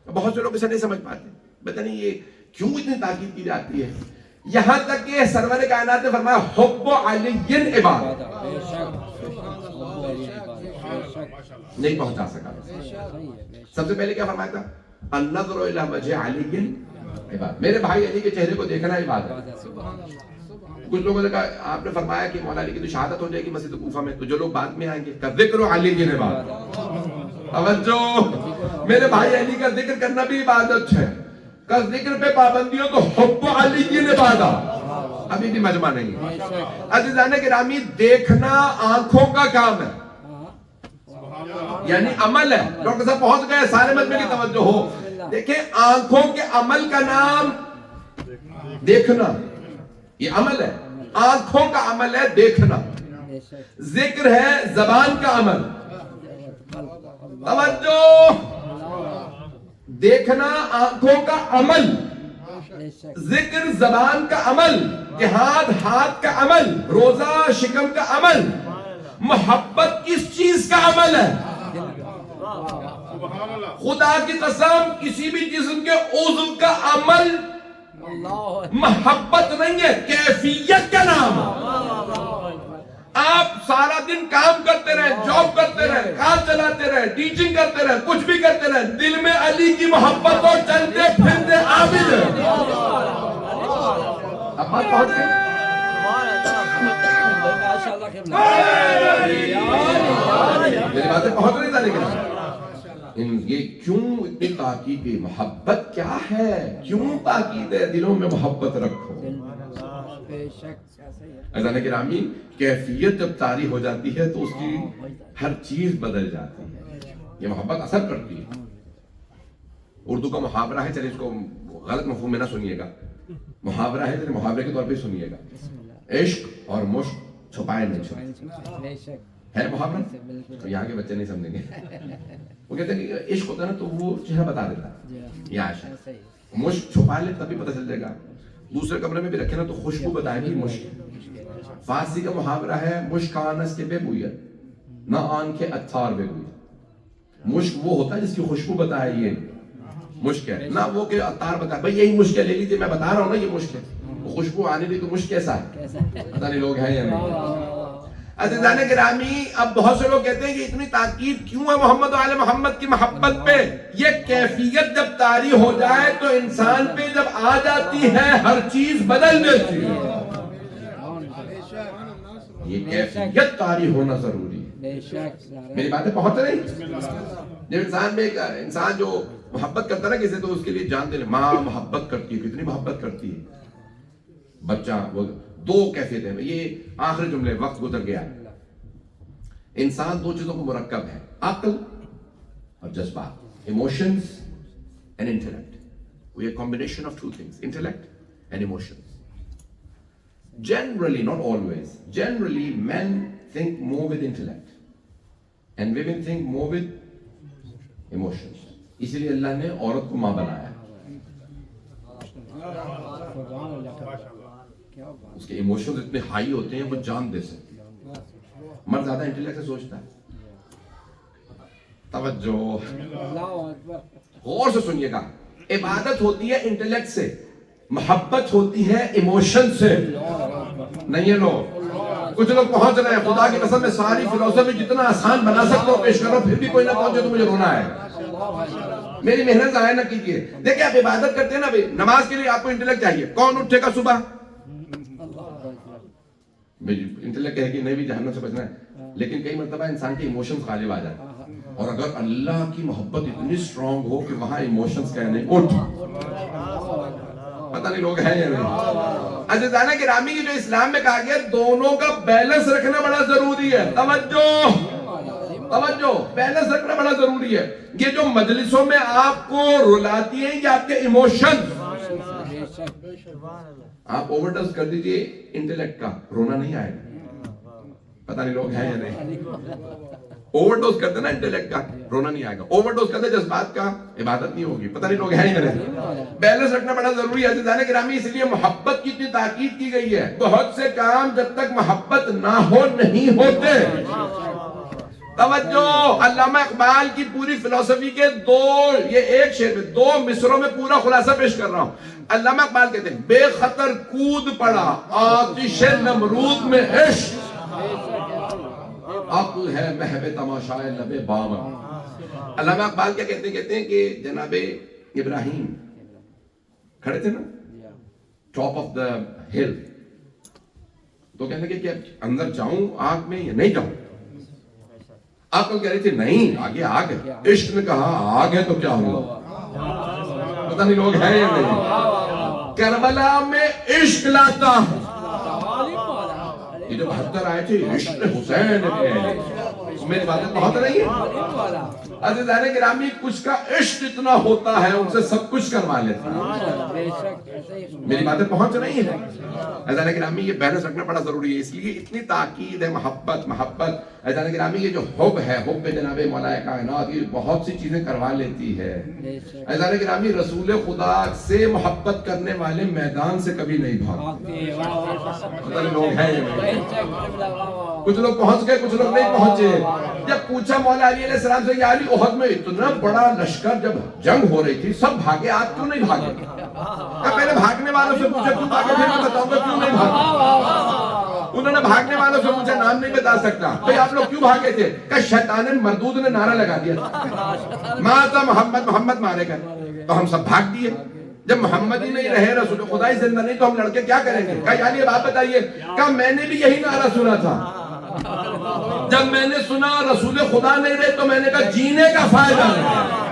S5: بہت سے لوگ اسے نہیں سمجھ پاتے. پتہ نہیں یہ کیوں اتنی تاکید کی جاتی ہے. یہاں تک کہ سرور کائنات نے فرمایا حب علی عبادت, نہیں پہنچا سکا. سب سے پہلے کیا فرمایا تھا؟ النظر الی وجہ علی عبادت, میرے بھائی علی کے چہرے کو دیکھنا عبادت. کچھ لوگوں نے کہا آپ نے فرمایا کہ مولا علی کی تو شہادت ہو جائے گی مسجد کوفہ میں, تو جو لوگ بعد میں آئیں گے کہ ذکر علی عبادت. توجہ, میرے بھائی علی کا ذکر کرنا بھی عبادت ہے. کا ذکر پہ پابندی ہو تو حب علی عبادت. ابھی بھی مجمع نہیں ہے. عزیزان گرامی, دیکھنا آنکھوں کا کام ہے, یعنی عمل ہے. ڈاکٹر صاحب پہنچ گئے, سارے مجمع کی توجہ ہو. دیکھیں آنکھوں کے عمل کا نام دیکھنا, یہ عمل ہے. آنکھوں کا عمل ہے دیکھنا. ذکر ہے زبان کا عمل. توجہ, دیکھنا آنکھوں کا عمل, ذکر زبان کا عمل, جہاد ہاتھ کا عمل, روزہ شکم کا عمل, محبت کس چیز کا عمل ہے؟ خدا کی قسم کسی بھی جسم کے عضو کا عمل محبت نہیں ہے, کیفیت کا نام ہے. آپ سارا دن کام کرتے رہے, جاب کرتے رہے, کار چلاتے رہے, ٹیچنگ کرتے رہے, کچھ بھی کرتے رہے, دل میں علی کی محبت ہو, چلتے پھرتے عابد ہے. اب بات پہنچ گئی. میری باتیں پہنچ رہی تھا, لیکن یہ کیوں اتنی تاکید کی؟ محبت کیا ہے, کیوں تاکید ہے دلوں میں محبت رکھو. عزیزان گرامی, کیفیت جب طاری ہو جاتی ہے تو اس کی ہر چیز بدل جاتی ہے. یہ محبت اثر کرتی ہے. اردو کا محاورہ ہے, چلے اس کو غلط مفہوم میں نہ سنیے گا, محاورہ ہے, چلے محاورے کے طور پہ سنیے گا. عشق اور مشق چھپائے نہیں چھپائے ہے محاورہ. تو یہاں کے بچے نہیں سمجھیں گے. وہ کہتے ہیں کہ عشق ہوتا ہے نا تو وہ چہرہ بتا دیتا ہے, یہ عاشق. مشق چھپا لے تبھی پتہ چل جائے گا. دوسرے کمرے میں بھی رکھے نا تو خوشبو بتائیں گی مشک. فارسی کا محاورہ ہے مشک آنس کے بے بویا نہ آن کے اتھار بے بویا. مشک وہ ہوتا ہے جس کی خوشبو بتائے یہ مشک ہے، نہ وہ کہ اتار بتائے بھائی یہی مشک ہے لے لیجیے، میں بتا رہا ہوں نا یہ مشک ہے. وہ خوشبو آنے بھی تو مشک کیسا ہے پتہ نہیں لوگ ہیں یا نہیں. عزیزان گرامی اب بہت سے لوگ کہتے ہیں کہ اتنی تاکید کیوں ہے محمد و آل محمد کی محبت پہ. یہ کیفیت جب طاری ہو جائے تو انسان پہ جب آ جاتی ہے ہر چیز بدل دیتی ہے. یہ کیفیت طاری ہونا ضروری ہے. میری باتیں پہنچ رہی؟ جب انسان جو محبت کرتا ہے نا کسی تو اس کے لیے جانتے ہیں ماں محبت کرتی ہے، کتنی محبت کرتی ہے. بچہ وہ دو کیفیتیں ہیں. یہ آخری جملے وقت گزر گیا. انسان دو چیزوں کو مرکب ہے، عقل اور جذبات. Emotions and intellect. We are combination of two things, intellect and emotions. Generally, not always, generally men think more with intellect and women think more with emotions. اسی لیے اللہ نے عورت کو ماں بنایا. اس کے ایموشنز اتنے ہائی ہوتے ہیں وہ جان دے سکتے ہیں. مرد زیادہ انٹلیکٹ سے سوچتا ہے. توجہ غور سے سنیے گا. عبادت ہوتی ہے انٹلیکٹ سے، محبت ہوتی ہے ایموشن سے. نہیں ہے لوگ کچھ لوگ پہنچ رہے ہیں. خدا کی قسم میں ساری فلسفی جتنا آسان بنا سکتا ہوں پیش کرو، پھر بھی کوئی نہ پہنچے تو مجھے رونا ہے. میری محنت ضائع نہ کیجیے. دیکھیں آپ عبادت کرتے ہیں نا بھائی، نماز کے لیے آپ کو انٹلیکٹ چاہیے. کون اٹھے گا صبح؟ انٹلیکٹ ہے کہ نہیں بھی جہنم سے بچنا ہے، لیکن کئی مرتبہ انسان کے ایموشنز غالب آ جاتے ہیں. اور اگر اللہ کی محبت اتنی اسٹرانگ ہو کہ وہاں ایموشنز کہنے اٹھ، پتہ نہیں لوگ ہیں یا نہیں. عزیزانہ گرامی کی جو اسلام میں کہا گیا دونوں کا بیلنس رکھنا بڑا ضروری ہے. توجہ بیلنس رکھنا بڑا ضروری ہے. یہ جو مجلسوں میں آپ کو رلاتی ہیں یہ آپ کے ایموشن. آپ اوور ڈوز کر دیجئے انٹلیکٹ کا، رونا نہیں آئے گا. پتہ نہیں لوگ ہیں یا نہیں. اوور ڈوز کرتے نا انٹلیکٹ کا، رونا نہیں آئے گا. اوور ڈوز کرتے جذبات کا، عبادت نہیں ہوگی. پتہ نہیں لوگ ہیں یا نہیں. بیلنس رکھنا بڑا ضروری ہے عزیزان گرامی. اس لیے محبت کی اتنی تاکید کی گئی ہے. بہت سے کام جب تک محبت نہ ہو نہیں ہوتے. توجہ، علامہ اقبال کی پوری فلسفی کے یہ ایک شعر میں 2 مصروں میں پورا خلاصہ پیش کر رہا ہوں. علامہ اقبال کہتے ہیں بے خطر کود پڑا آتش نمرود میں عشق، عقل ہے محو تماشائے لب بام. علامہ اقبال کیا کہتے ہیں کہ جناب ابراہیم کھڑے تھے نا ٹاپ آف دا ہل، تو کہنے لگے کہ اندر جاؤں آگ میں یا نہیں جاؤں. عقل کہہ رہی تھی نہیں آگے آگ ہے. عشق نے کہا آگ ہے تو کیا ہوا. پتہ نہیں لوگ ہیں یا نہیں. کربلا میں عشق لاتا. یہ جو 72 آئے تھے عشق حسین کے، میری باتیں بہت رہی ہیں. عزیزان گرامی کچھ کا عشق اتنا ہوتا ہے ان سے سب کچھ کروا لیتا ہے. میری باتیں پہنچ رہی ہیں. عزیزان گرامی یہ بیلنس رکھنا بڑا ضروری ہے. اس لیے اتنی تاکید ہے محبت. عزیزان گرامی یہ جو حب ہے، حب جناب مولا کائنات، یہ بہت سی چیزیں کروا لیتی ہے. عزیزان گرامی رسول خدا سے محبت کرنے والے میدان سے کبھی نہیں بھاگتے. پتہ نہیں لوگ ہیں کچھ لوگ پہنچ گئے کچھ لوگ نہیں پہنچے. جب پوچھا مولا علی علیہ السلام سے یا علی احد میں اتنا بڑا لشکر جب جنگ ہو رہی تھی سب بھاگے، آپ کیوں نہیں بھاگے؟ پہلے بھاگنے والوں سے پوچھا کیوں بھاگے، پھر میں بتاؤں گا کیوں نہیں بھاگے. انہوں نے بھاگنے والوں سے پوچھا نام نہیں بتا سکتا. بھئی آپ لوگ کیوں بھاگے تھے؟ کہ شیطان مردود نے نعرہ لگا دیا ماتا محمد مارے گئے تو ہم سب بھاگ دیے. جب محمد ہی نہیں رہے، رسول خدا ہی زندہ نہیں، تو ہم لڑکے کیا کریں گے؟ کہا یعنی اب آپ بتائیے. کہا میں نے بھی یہی نعرہ سنا تھا. جب میں نے سنا رسول خدا نہیں رہے تو میں نے کہا جینے کا فائدہ نہیں.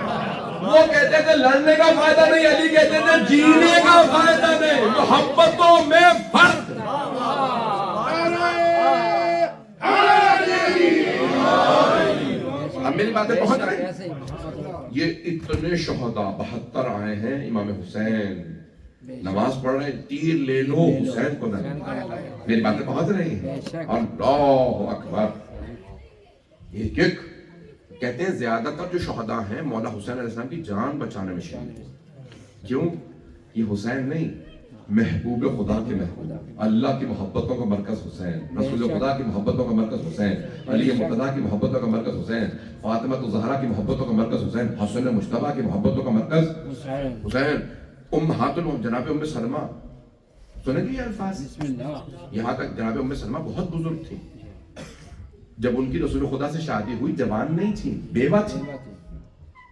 S5: وہ کہتے تھے لڑنے کا فائدہ نہیں، علی کہتے تھے جینے کا فائدہ نہیں. محبتوں میں فرق. اب میری باتیں پہنچ رہی ہیں. یہ اتنے شہداء 72 آئے ہیں. امام حسین نماز پڑھ رہے ہیں، تیر لے لو حسین کو نہ. میری باتیں پہنچ رہی ہیں. اللہ اکبر. ایک ایک کہتے ہیں زیادہ تر جو شہداء ہیں مولا حسین علیہ السلام کی جان بچانے میں شامل ہیں. کیوں؟ یہ حسین نہیں، محبوب خدا کے محبوب, اللہ کی محبتوں کا مرکز حسین, رسول خدا کی محبتوں کا مرکز حسین, علی مرتضیٰ کی محبتوں کا مرکز حسین, فاطمہ الزہرا کی محبتوں کا مرکز حسین, حسن مجتبیٰ کی محبتوں کا مرکز حسین, امہات المؤمنین جناب ام سلمہ, سنیں گے یہ الفاظ, یہاں تک جناب ام سلمہ بہت بزرگ تھی, جب ان کی رسول خدا سے شادی ہوئی جوان نہیں تھی, بیوہ تھی,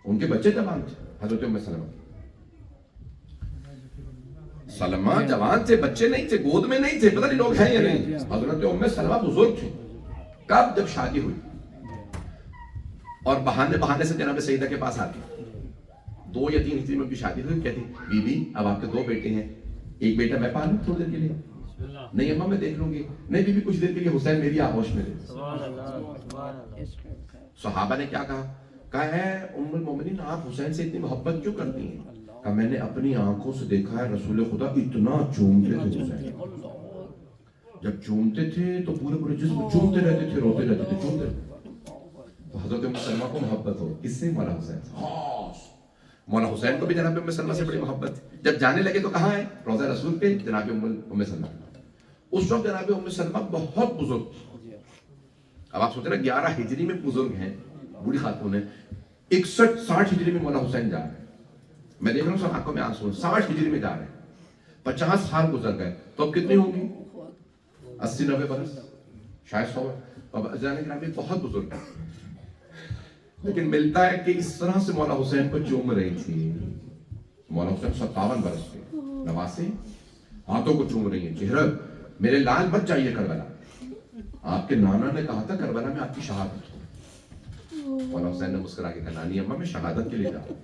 S5: ان کے بچے جوان تھے. حضرت ام سلمہ جوان تھے, بچے نہیں تھے, گود میں نہیں تھے, پتہ نہیں لوگ ہیں یا نہیں. حضرت ام سلمہ بزرگ تھے. کب؟ جب شادی ہوئی اور بہانے سے جناب سیدہ کے پاس آتی, 2 یا 3 ہجری میں ان کی شادی ہوئی, کہتی بی بی اب آپ کے 2 بیٹے ہیں, ایک بیٹا میں پالوں تھوڑی دیر کے لیے, نہیں اماں میں دیکھ لوں گی, نہیں بی بی کچھ دیر کے لیے حسین میری آغوش میں دے. صحابہ نے کیا کہا ہے ام المومنین آپ حسین سے اتنی محبت کیوں کرتی ہیں؟ کہا میں نے اپنی آنکھوں سے دیکھا ہے رسول خدا اتنا چومتے تھے حسین, جب چومتے تھے تو پورے جسم چومتے رہتے تھے, روتے رہتے تھے, چومتے رہتے. تو حضرت ام سلمہ کو محبت ہو کس سے؟ مولا حسین سے. مولا حسین کو بھی جناب ام سلمہ سے بڑی محبت تھی. جب جانے لگے تو کہاں ہے؟ روضہ رسول پہ جناب ام سلمہ. اس وقت جناب ام سلمہ بہت بزرگ تھی. اب آپ سوچیں نا 11 ہجری میں بزرگ ہیں, بوڑھی خاتون ہے, 61-60 ہجری میں مولا حسین جا رہے ہیں. میں دیکھ رہا ہوں سب آنکھوں میں آنسو, 60 ہجری میں جا رہے ہیں, 50 سال گزر گئے, تو اب کتنی ہوں گی؟ 80-90 برس, شاید 100. اب جانے کے نام بہت بزرگ ہے, لیکن ملتا ہے کہ اس طرح سے مولا حسین کو چوم رہی تھی. مولا حسین 57 برس کے, نواسے ہاتھوں کو چوم رہی ہیں. چہرہ میرے لال مت جائیے کربلا, آپ کے نانا نے کہا تھا کربلا میں آپ کی شہادت ہو. مولا حسین نے مسکرا کے کہا نانی اماں میں شہادت کے لیے جا رہا ہوں.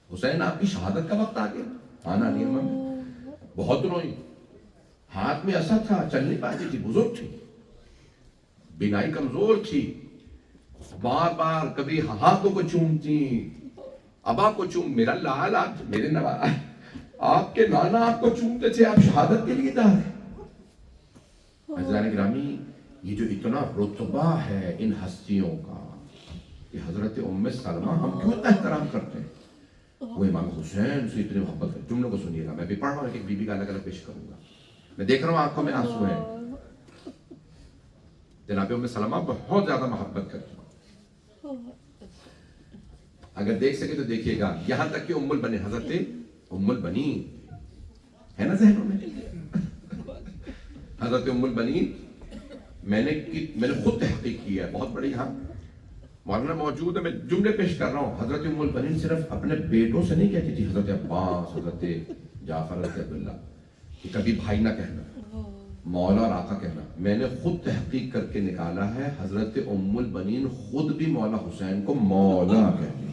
S5: حسین آپ کی شہادت کا وقت آ گیا؟ ہاں نانی اماں میں. بہت روئی, ہاتھ میں ایسا تھا, چل نہیں پاتی تھی, بزرگ تھی, بینائی کمزور تھی, بار بار کبھی ہاتھوں کو چومتی, ابا کو چوم, میرا لال آپ, میرے نواز, آپ کے نانا آپ کو چومتے تھے, آپ شہادت کے لیے جا رہے ہیں. حضرات گرامی, یہ جو اتنا رتبہ ہے ان ہستیوں کا کہ حضرت ام سلمہ ہم کیوں اتنا احترام کرتے ہیں, وہ امام حسین سے اتنی محبت ہے. جملوں کو سنیے گا, میں بھی پڑھ رہا ہوں, ایک بی بی کا الگ الگ پیش کروں گا. میں دیکھ رہا ہوں آنکھوں میں آنسو ہیں. جناب ام سلمہ بہت زیادہ محبت کرتی ہیں. اگر دیکھ سکے تو دیکھیے گا, یہاں تک کہ ام البنین, حضرت ام البنین ہے نا ذہنوں میں, حضرت ام البنین میں نے خود تحقیق کی ہے, بہت بڑی. ہاں مولانا موجود ہے, میں جملے پیش کر رہا ہوں. حضرت ام البنین صرف اپنے بیٹوں سے نہیں کہتی تھی, حضرت عباس, حضرت جعفر, حضرت عبداللہ, کہ کبھی بھائی نہ کہنا, مولا اور آقا کہنا. میں نے خود تحقیق کر کے نکالا ہے, حضرت ام البنین خود بھی مولا حسین کو مولا کہتی.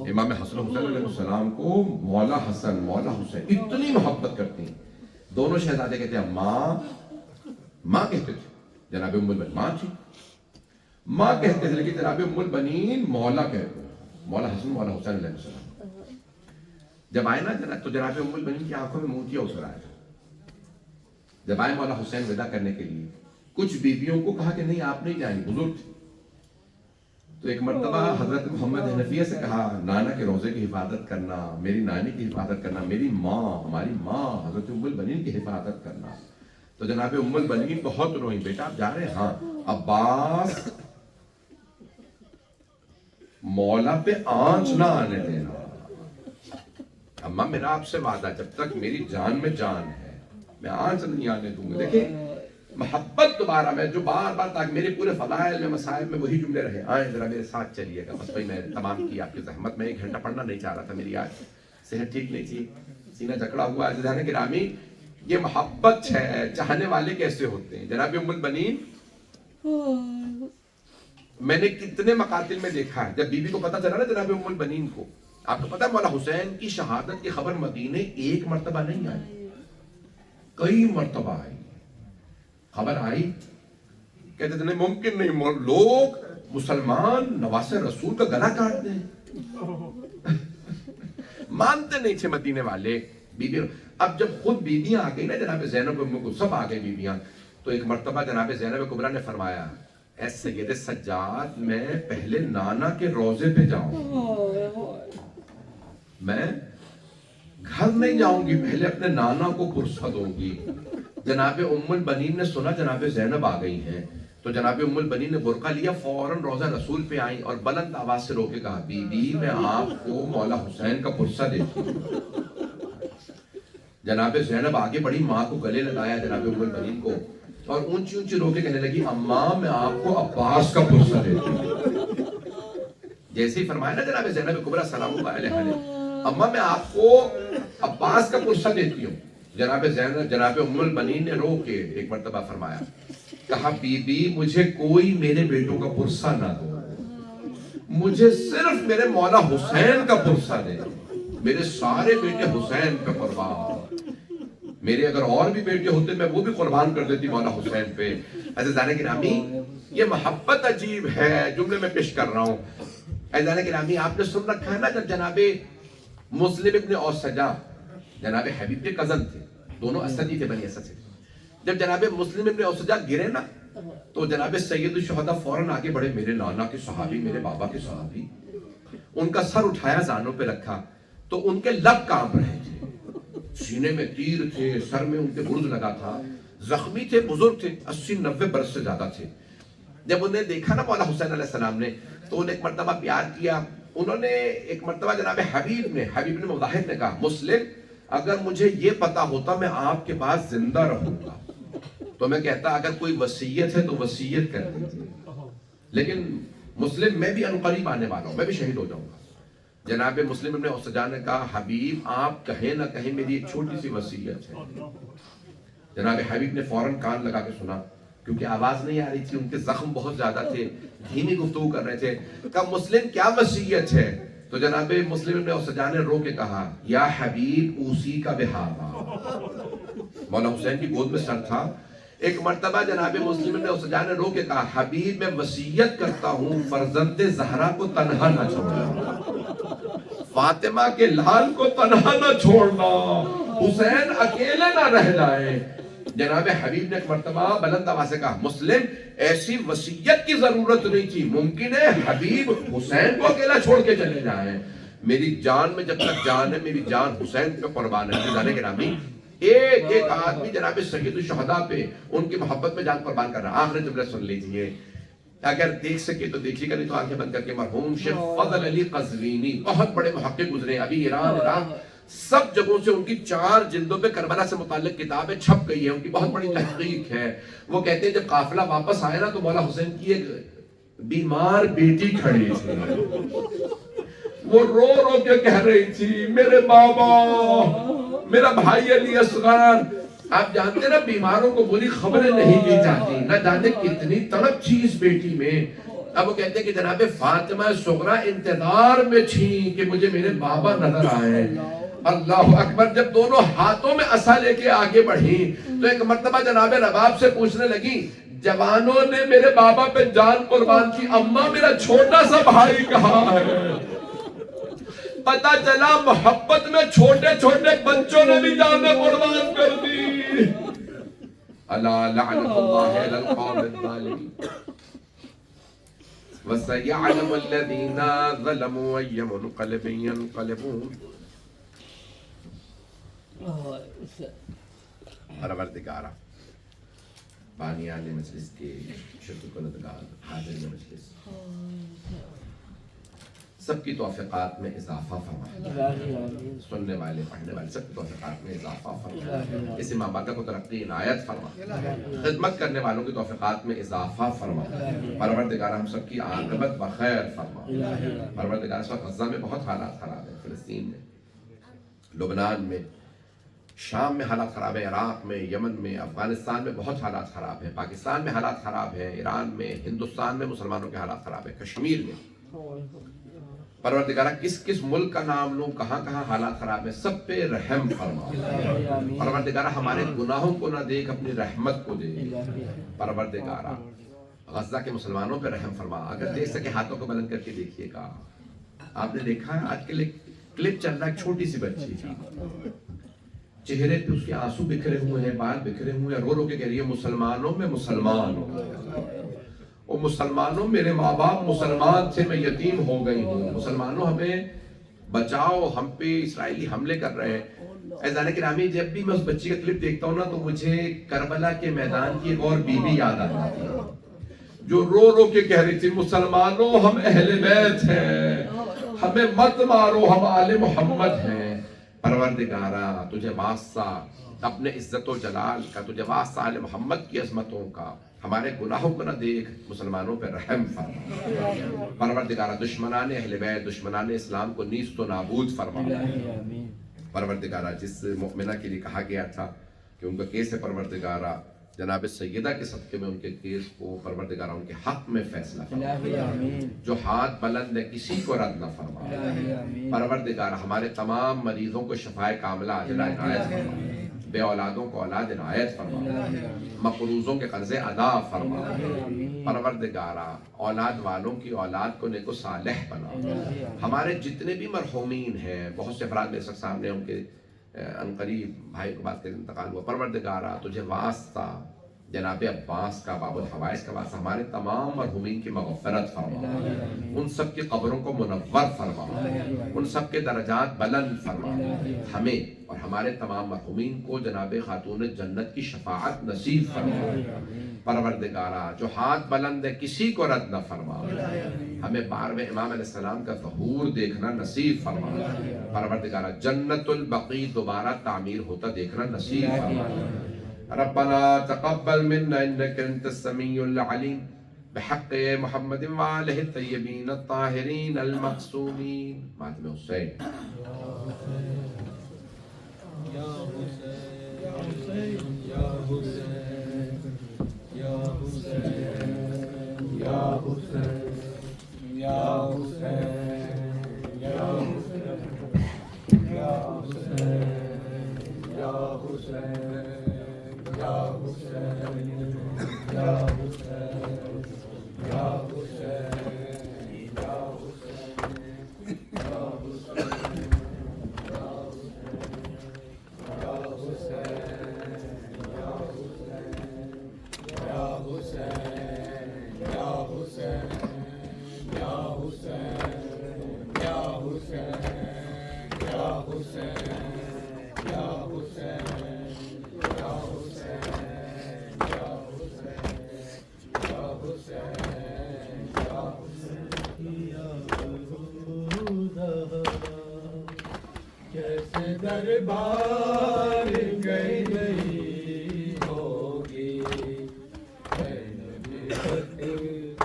S5: امام حسن حسین علیہ السلام کو مولا حسن, مولا حسین اتنی محبت کرتی ہیں. دونوں شہزادے کہتے ہیں ماں, ماں کہتے تھے. جناب ام البنین ماں تھی, ماں کہتے تھے, لیکن جناب ام البنین مولا کہتے ہیں. مولا حسن, مولا حسین علیہ السلام جب آئے نا تو جناب ام البنین کی آنکھوں میں موتیا اتر آیا. جب آئے مولا حسین ودا کرنے کے لیے, کچھ بیویوں کو کہا کہ نہیں آپ نہیں جائیں گے, بزرگ تھے. تو ایک مرتبہ حضرت محمد حنفیہ سے کہا نانا کے روزے کی حفاظت کرنا, میری نانی کی حفاظت کرنا, میری ماں, ہماری ماں حضرت ام البنین کی حفاظت کرنا. تو جناب ام البنین بہت روئی, بیٹا آپ جا رہے ہیں؟ ہاں. عباس مولا پہ آنچ نہ آنے دینا. اماں میرا آپ سے وعدہ, جب تک میری جان میں جان ہے میں آنچ نہیں آنے دوں گا. دیکھیں محبت دوبارہ میں جو بار بار, تاکہ میرے پورے فضائل میں, مسائل میں وہی جملے رہے. آئیں ذرا میرے ساتھ چلیے گا. بس بھائی میں تمام کی آپ کی زحمت, میں 1 گھنٹہ پڑھنا نہیں چاہ رہا تھا, میری آج صحت ٹھیک نہیں تھی, سینہ جکڑا ہوا. عزیزان گرامی, یہ محبت ہے. چاہنے والے کیسے ہوتے ہیں؟ جناب ام البنین میں نے کتنے مقاتل میں دیکھا ہے, جب بی بی کو پتا چلا نا جناب ام البنین کو, آپ کو پتا ہے مولا حسین کی شہادت کی خبر مدینے ایک مرتبہ نہیں آئی, کئی مرتبہ آئی. خبر آئی, کہتے تھے نہیں ممکن نہیں, لوگ مسلمان نواسے رسول کا گلا کاٹ دیں. مانتے نہیں تھے مدینے والے. بیوی اب جب خود بیویاں آ گئی نا, جناب زینب کو سب آ گئے بیویاں, تو ایک مرتبہ جناب زینب کبریٰ نے فرمایا اے سید سجاد, میں پہلے نانا کے روزے پہ جاؤں, میں گھر نہیں جاؤں گی، پہلے اپنے نانا کو پرسہ دوں گی۔ جناب ام البنین نے سنا جناب زینب آ گئی ہیں، تو جناب ام البنین نے برقع لیا، فوراً روضہ رسول پہ آئیں اور بلند آواز سے رو کے کہا بی بی میں آپ کو مولا حسین کا پرسہ دیتی ہوں۔ جناب زینب آگے بڑھی، ماں کو گلے لگایا جناب ام البنین کو، اور اونچی اونچی رو کے کہنے لگی اماں میں آپ کو عباس کا پرسہ دیتی ہوں۔ جیسے ہی فرمایا نا جناب زینب کبریٰ سلام اللہ علیہ، اماں میں آپ کو عباس کا پرسہ دیتی ہوں۔ جناب زینب، جناب ام البنین نے رو کے ایک مرتبہ فرمایا، کہا بی بی مجھے کوئی میرے بیٹوں کا پرسہ نہ دو، مجھے صرف میرے مولا حسین کا پرسہ دے، میرے سارے بیٹے حسین پہ قربان، میرے اگر اور بھی بیٹے ہوتے میں وہ بھی قربان کر دیتی مولا حسین پہ۔ عزیزان گرامی، یہ محبت عجیب ہے، جملے میں پیش کر رہا ہوں۔ عزیزان گرامی، آپ نے سن رکھا ہے نا جب جناب مسلم ابن اوسجہ جناب حبیب کے کزن تھے، دونوں اسدی تھے، بنی اسد سے، جب جناب مسلم ابن اوسجہ گرے نا تو جناب سید الشہداء فوراً آگے بڑھے، میرے نانا کے صحابی، میرے بابا کے صحابی، ان کا سر اٹھایا، زانوں پہ رکھا، تو ان کے لب کانپ رہے تھے، سینے میں تیر تھے، سر میں ان کے برز لگا تھا، زخمی تھے، بزرگ تھے، 80-90 برس سے زیادہ تھے۔ جب انہیں دیکھا نا مولا حسین علیہ السلام نے تو انہیں ایک مرتبہ پیار کیا، انہوں نے ایک مرتبہ جناب حبیب نے مظاہر نے کہا مسلم اگر مجھے یہ پتا ہوتا میں آپ کے پاس زندہ رہوں گا تو میں کہتا اگر کوئی وصیت ہے تو وصیت کر دیجیے، لیکن مسلم میں بھی عنقریب آنے والا ہوں، میں بھی شہید ہو جاؤں گا۔ جناب مسلم ابن اوسجہ نے کہا حبیب آپ کہیں نہ کہیں میری ایک چھوٹی سی وصیت ہے۔ جناب حبیب نے فوراً کان لگا کے سنا، کیونکہ آواز نہیں آ رہی تھی، ان کے زخم بہت زیادہ تھے، دھیمی گفتگو کر رہے تھے۔ کہا مسلم کیا وصیت ہے؟ تو جناب مسلم ابن اوسجہ نے رو کے کہا یا حبیب اوصی کا بہذا۔ مولا حسین کی گود میں سر تھا۔ ایک مرتبہ جناب مسلم ابن اوسجہ نے رو کے کہا حبیب میں وصیت کرتا ہوں فرزند زہرا کو تنہا نہ چھوڑنا، فاطمہ کے لال کو تنہا نہ چھوڑنا، حسین اکیلے نہ رہ جائیں۔ جناب حبیب نے ایک مرتبہ بلند آواز سے کہا مسلم ایسی وصیت کی ضرورت نہیں تھی، ممکن ہے حبیب حسین کو اکیلا چھوڑ کے چلے جائیں، میری جان میں جب تک جان ہے میری جان حسین پہ قربان ہے۔ جانے گرامی، ایک ایک آدمی جناب سید الشہداء پہ ان کی محبت میں جان قربان کر رہا ہے۔ آخری جملہ سن لیجئے، اگر دیکھ سکے تو دیکھیے گا، نہیں تو آنکھیں بند کر کے۔ مرحوم شیخ فضل علی قزوینی بہت بڑے محقق گزرے، ابھی ایران عراق سب جگہوں سے ان کی 4 جلدوں پہ کربلا سے متعلق کتابیں چھپ گئی ہیں، ان کی بہت بڑی تحقیق ہے۔ وہ کہتے ہیں جب قافلہ واپس آئے نا تو مولا حسین کی ایک بیمار بیٹی کھڑی تھی، وہ رو رو کے کہہ رہی تھی میرے بابا، میرا بھائی علی اصغر۔ آپ جانتے ہیں نا بیماروں کو بری خبریں نہیں دی جاتی، نہ جانے کتنی تڑپ تھی اس بیٹی میں۔ اب وہ کہتے ہیں کہ جناب فاطمہ صغرا انتظار میں تھی کہ مجھے میرے بابا نظر آئے۔ اللہ اکبر، جب دونوں ہاتھوں میں عصا لے کے آگے بڑھی تو ایک مرتبہ جناب رباب سے پوچھنے لگی جوانوں نے میرے بابا پہ جان قربان کی، اماں میرا چھوٹا سا بھائی کہاں ہے؟ پتہ چلا محبت میں چھوٹے چھوٹے بچوں نے بھی جانیں قربان کر دی۔ الا لعنت اللہ علی القوم الظالمین وسيعلم الذين ظلموا أي منقلب ينقلبون۔ پروردگارہ، بانیان مجلس کے شکر کنندگان، حاضرین مجلس، سب کی توفیقات میں اضافہ فرما، سننے والے پڑھنے والے سب کی توفیقات میں اضافہ فرما، اس امام باقر کو ترقی عنایت فرما، خدمت کرنے والوں کی توفیقات میں اضافہ فرما۔ پروردگارہ ہم سب کی عاقبت بخیر فرما۔ پروردگارہ اس وقت غزہ میں بہت حالات خراب ہیں، فلسطین میں، لبنان میں، شام میں حالات خراب ہیں، عراق میں، یمن میں، افغانستان میں بہت حالات خراب ہیں، پاکستان میں حالات خراب ہیں، ایران میں، ہندوستان میں مسلمانوں کے حالات خراب ہیں، کشمیر میں۔ پروردگارہ کس کس ملک کا نام لوں، کہاں کہاں حالات خراب ہیں، سب پہ رحم فرما۔ پروردگارہ ہمارے گناہوں کو نہ دیکھ، اپنی رحمت کو دے۔ پروردگارہ غزہ کے مسلمانوں پہ رحم فرما۔ اگر دیکھ سکے ہاتھوں کو بلند کر کے دیکھیے گا۔ آپ نے دیکھا ہے آج کل ایک کلپ چل رہا ہے، ایک چھوٹی سی بچی کا، چہرے پہ اس کے آنسو بکھرے ہوئے ہیں، بال بکھرے ہوئے ہیں، رو رو کے کہہ رہی ہے مسلمانوں میں مسلمان ہوں، وہ مسلمانوں میرے ماں باپ مسلمان تھے، میں یتیم ہو گئی ہوں، مسلمانوں ہمیں بچاؤ ہم پہ اسرائیلی حملے کر رہے ہیں۔ اعزان گرامی جب بھی میں اس بچی کا کلپ دیکھتا ہوں نا تو مجھے کربلا کے میدان کی ایک اور بیوی یاد آ جاتی ہے جو رو رو کے کہہ رہی تھی مسلمانوں ہم اہل بیت ہیں، ہمیں مت مارو، ہم آل محمد ہیں۔ پروردگارا تجھے واسطہ اپنے عزت و جلال کا، تجھے واسطہ آل محمد کی عظمتوں کا، ہمارے گناہوں کو نہ دیکھ، مسلمانوں پہ رحم فرما۔ پروردگارا دشمنان اہل بیت، دشمنان اسلام کو نیست و نابود فرما۔ پروردگارا جس مؤمنہ کے لیے کہا گیا تھا کہ ان کا کیس ہے، پروردگارا جناب سیدہ کے صدقے میں ان کے کیس کو پروردگارا ان کے حق میں فیصلہ فرما۔ جو ہاتھ بلند ہے کسی کو رد نہ فرما۔ پروردگارا ہمارے تمام مریضوں کو شفائے کاملہ عاجلہ عنایت فرما، بے اولادوں کو اولاد عنایت فرما، مقروضوں کے قرضے ادا فرما۔ پروردگارا اولاد والوں کی اولاد کو نیک و صالح بنا۔ ہمارے جتنے بھی مرحومین ہیں، بہت سے افراد میرے سامنے ان کے عنقریب بھائی کو بات کے انتقال ہوا، پروردگارا تجھے واسطہ جناب عباس کا، باب الحوائس کا واسطہ ہمارے تمام مرحومین کی مغفرت فرما، ان سب کی قبروں کو منور فرما، ان سب کے درجات بلند فرما، ہمیں اور ہمارے تمام مرحومین کو جناب خاتون جنت کی شفاعت نصیب فرما۔ پروردگارا جو ہاتھ بلند ہے کسی کو رد نہ فرما، ہمیں بارہویں امام علیہ السلام کا ظہور دیکھنا نصیب فرما۔ پروردگارا جنت البقیع دوبارہ تعمیر ہوتا دیکھنا نصیب فرما۔ ربنا تقبل منا انك انت السميع العليم بحق محمد وآله الطيبين الطاهرين المعصومين۔ ماتم حسین
S4: یا حسین یا حسین یا حسین یا حسین یا حسین یا حسین یا حسین یا حسین یا حسین یا حسین یا حسین یا حسین یا کیسے دربار گئی نہیں ہوگی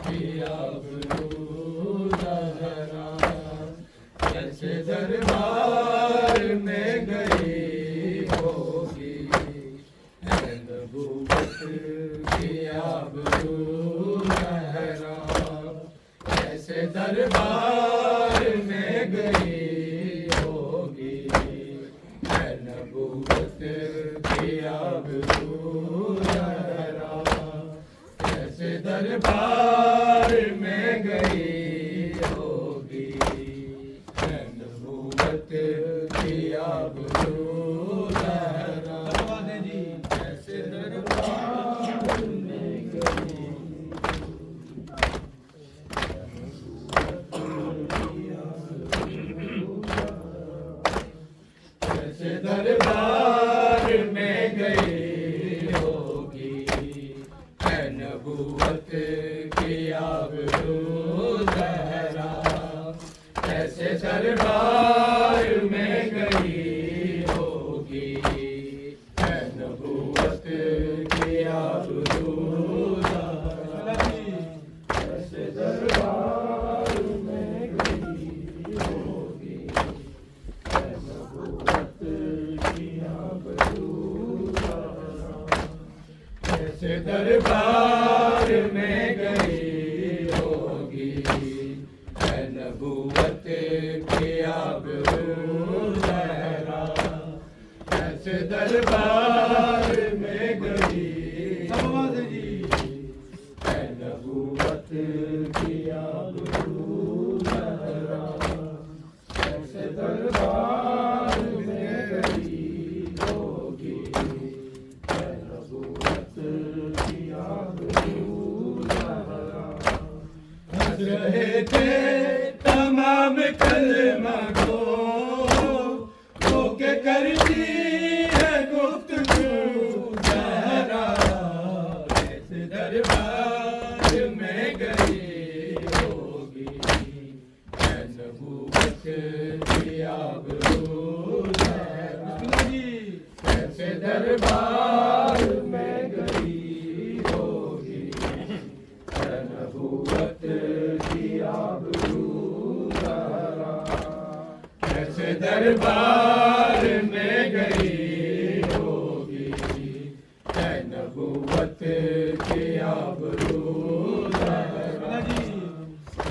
S4: کی آبرو زہرا، کیسے دربار میں گئی ہوگی نبوت کی آبرو زہرا، کیسے دربار میں گئی نبوت کی آبرو زہرا، کیسے دربار میں گئی ہوگی نبوت کی آبرو زہرا، کیسے دربار میں گئی دربار میں گئی ہوگی نبوت کی آبرو زہرا، کیسے دربار میں گئی ہوگی نبوت کی آبرو زہرا، کیسے دربار میں گئی ہوگی نبوت کی آبرو زہرا، کیسے دربار میں گئی ہوگی نبوت کی آبرو زہرا، کیسے دربار میں گئی نبوت کی آبرو زہرا، کیسے دربار میں گئی ہوگی نبوت کی آبرو زہرا، ہنس رہے تھے تمام کلمہ گو دربار میں گئی ہوگی، اے نبوت کی آبرو کیسے دربار میں گئی ہوگی، اے نبوت کی آبرو کیسے دربار میں گئی ہوگی، اے نبوت کی آبرو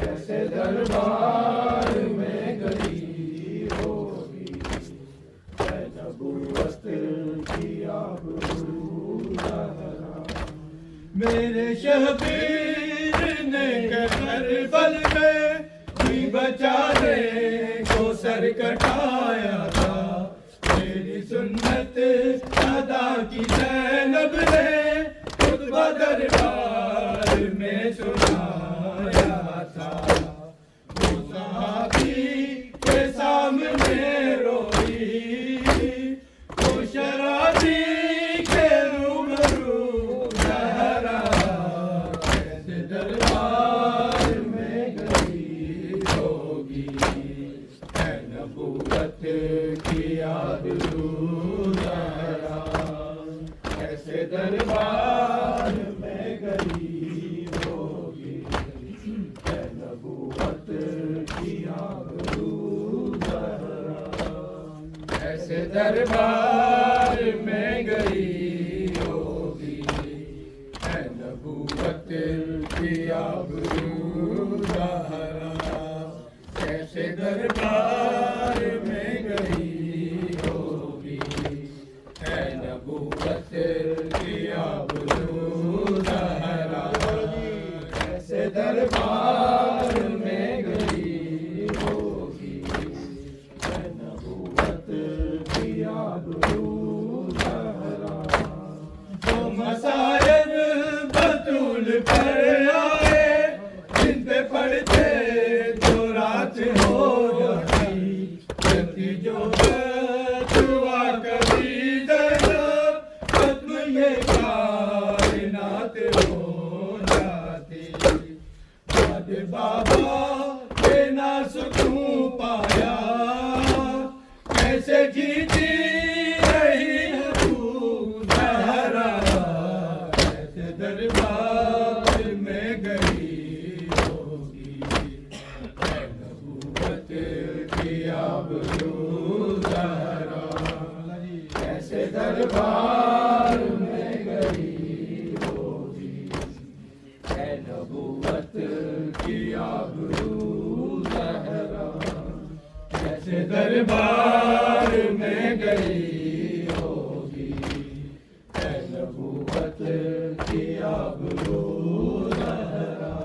S4: کیسے دربار میں گئی ہوگی، اے نبوت کی آبرو میرے شبیر نے کربل میں بھی بیچارے کو سر کٹایا تھا، میری سنت ادا کی زینب نے خطبہ دربار میں سنایا تھا، وہ صحابی کے سامنے روئی، وہ شرابی کے روبرو زہرا کیسے دربار میں گئی ہوگی، اے نبوت کی آبرو زہرا کیسے دربار میں گئی ہوگی، اے نبوت کی آبرو زہرا کیسے دربار میں گئی ہوگی، اے نبوت کی آبرو زہرا کیسے دربار میں گئی ہوگی، اے نبوت کی آبرو زہرا کیسے دربار میں گئی ہوگی، اے نبوت کی آبرو زہرا جو مصائب بطول پر آئے، جن پہ پڑھتے تو رات ہو جاتی، جبکہ جو دعا کبھی دینا ختم یہ کائنات ہو جاتی، بعد بابا کے ناسکوں پایا، کیسے جیتی رہی ہے تو زہرا، کیسے دربار میں گئی ہوگی، اے نبوت کی آبرو زہرا کیسے دربار میں گئی ہوگی، اے نبوت کی آبرو زہرا کیسے دربار میں گئی ہوگی، اے نبوت کی آبرو زہرا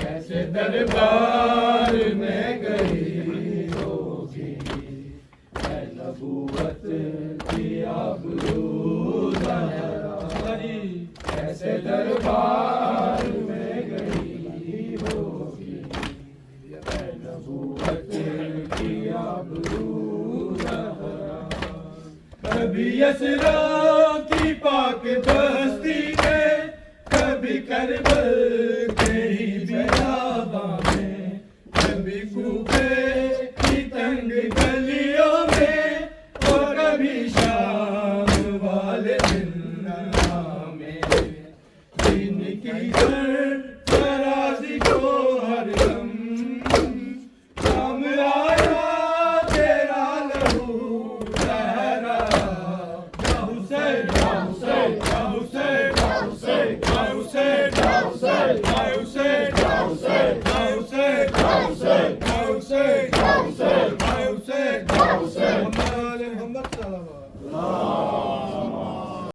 S4: کیسے دربار میں گئی ہوگی، اے نبوت کی آبرو زہرا کیسے دربار میں گئی ہوگی، اے نبوت کی آبرو زہرا کبھی یسریٰ کی پاک بستی میں، کبھی کربل کے ہی بیاباں میں، کبھی کوفے کی تنگ گلیوں میں، اور کبھی شام والے دن میں، دین کی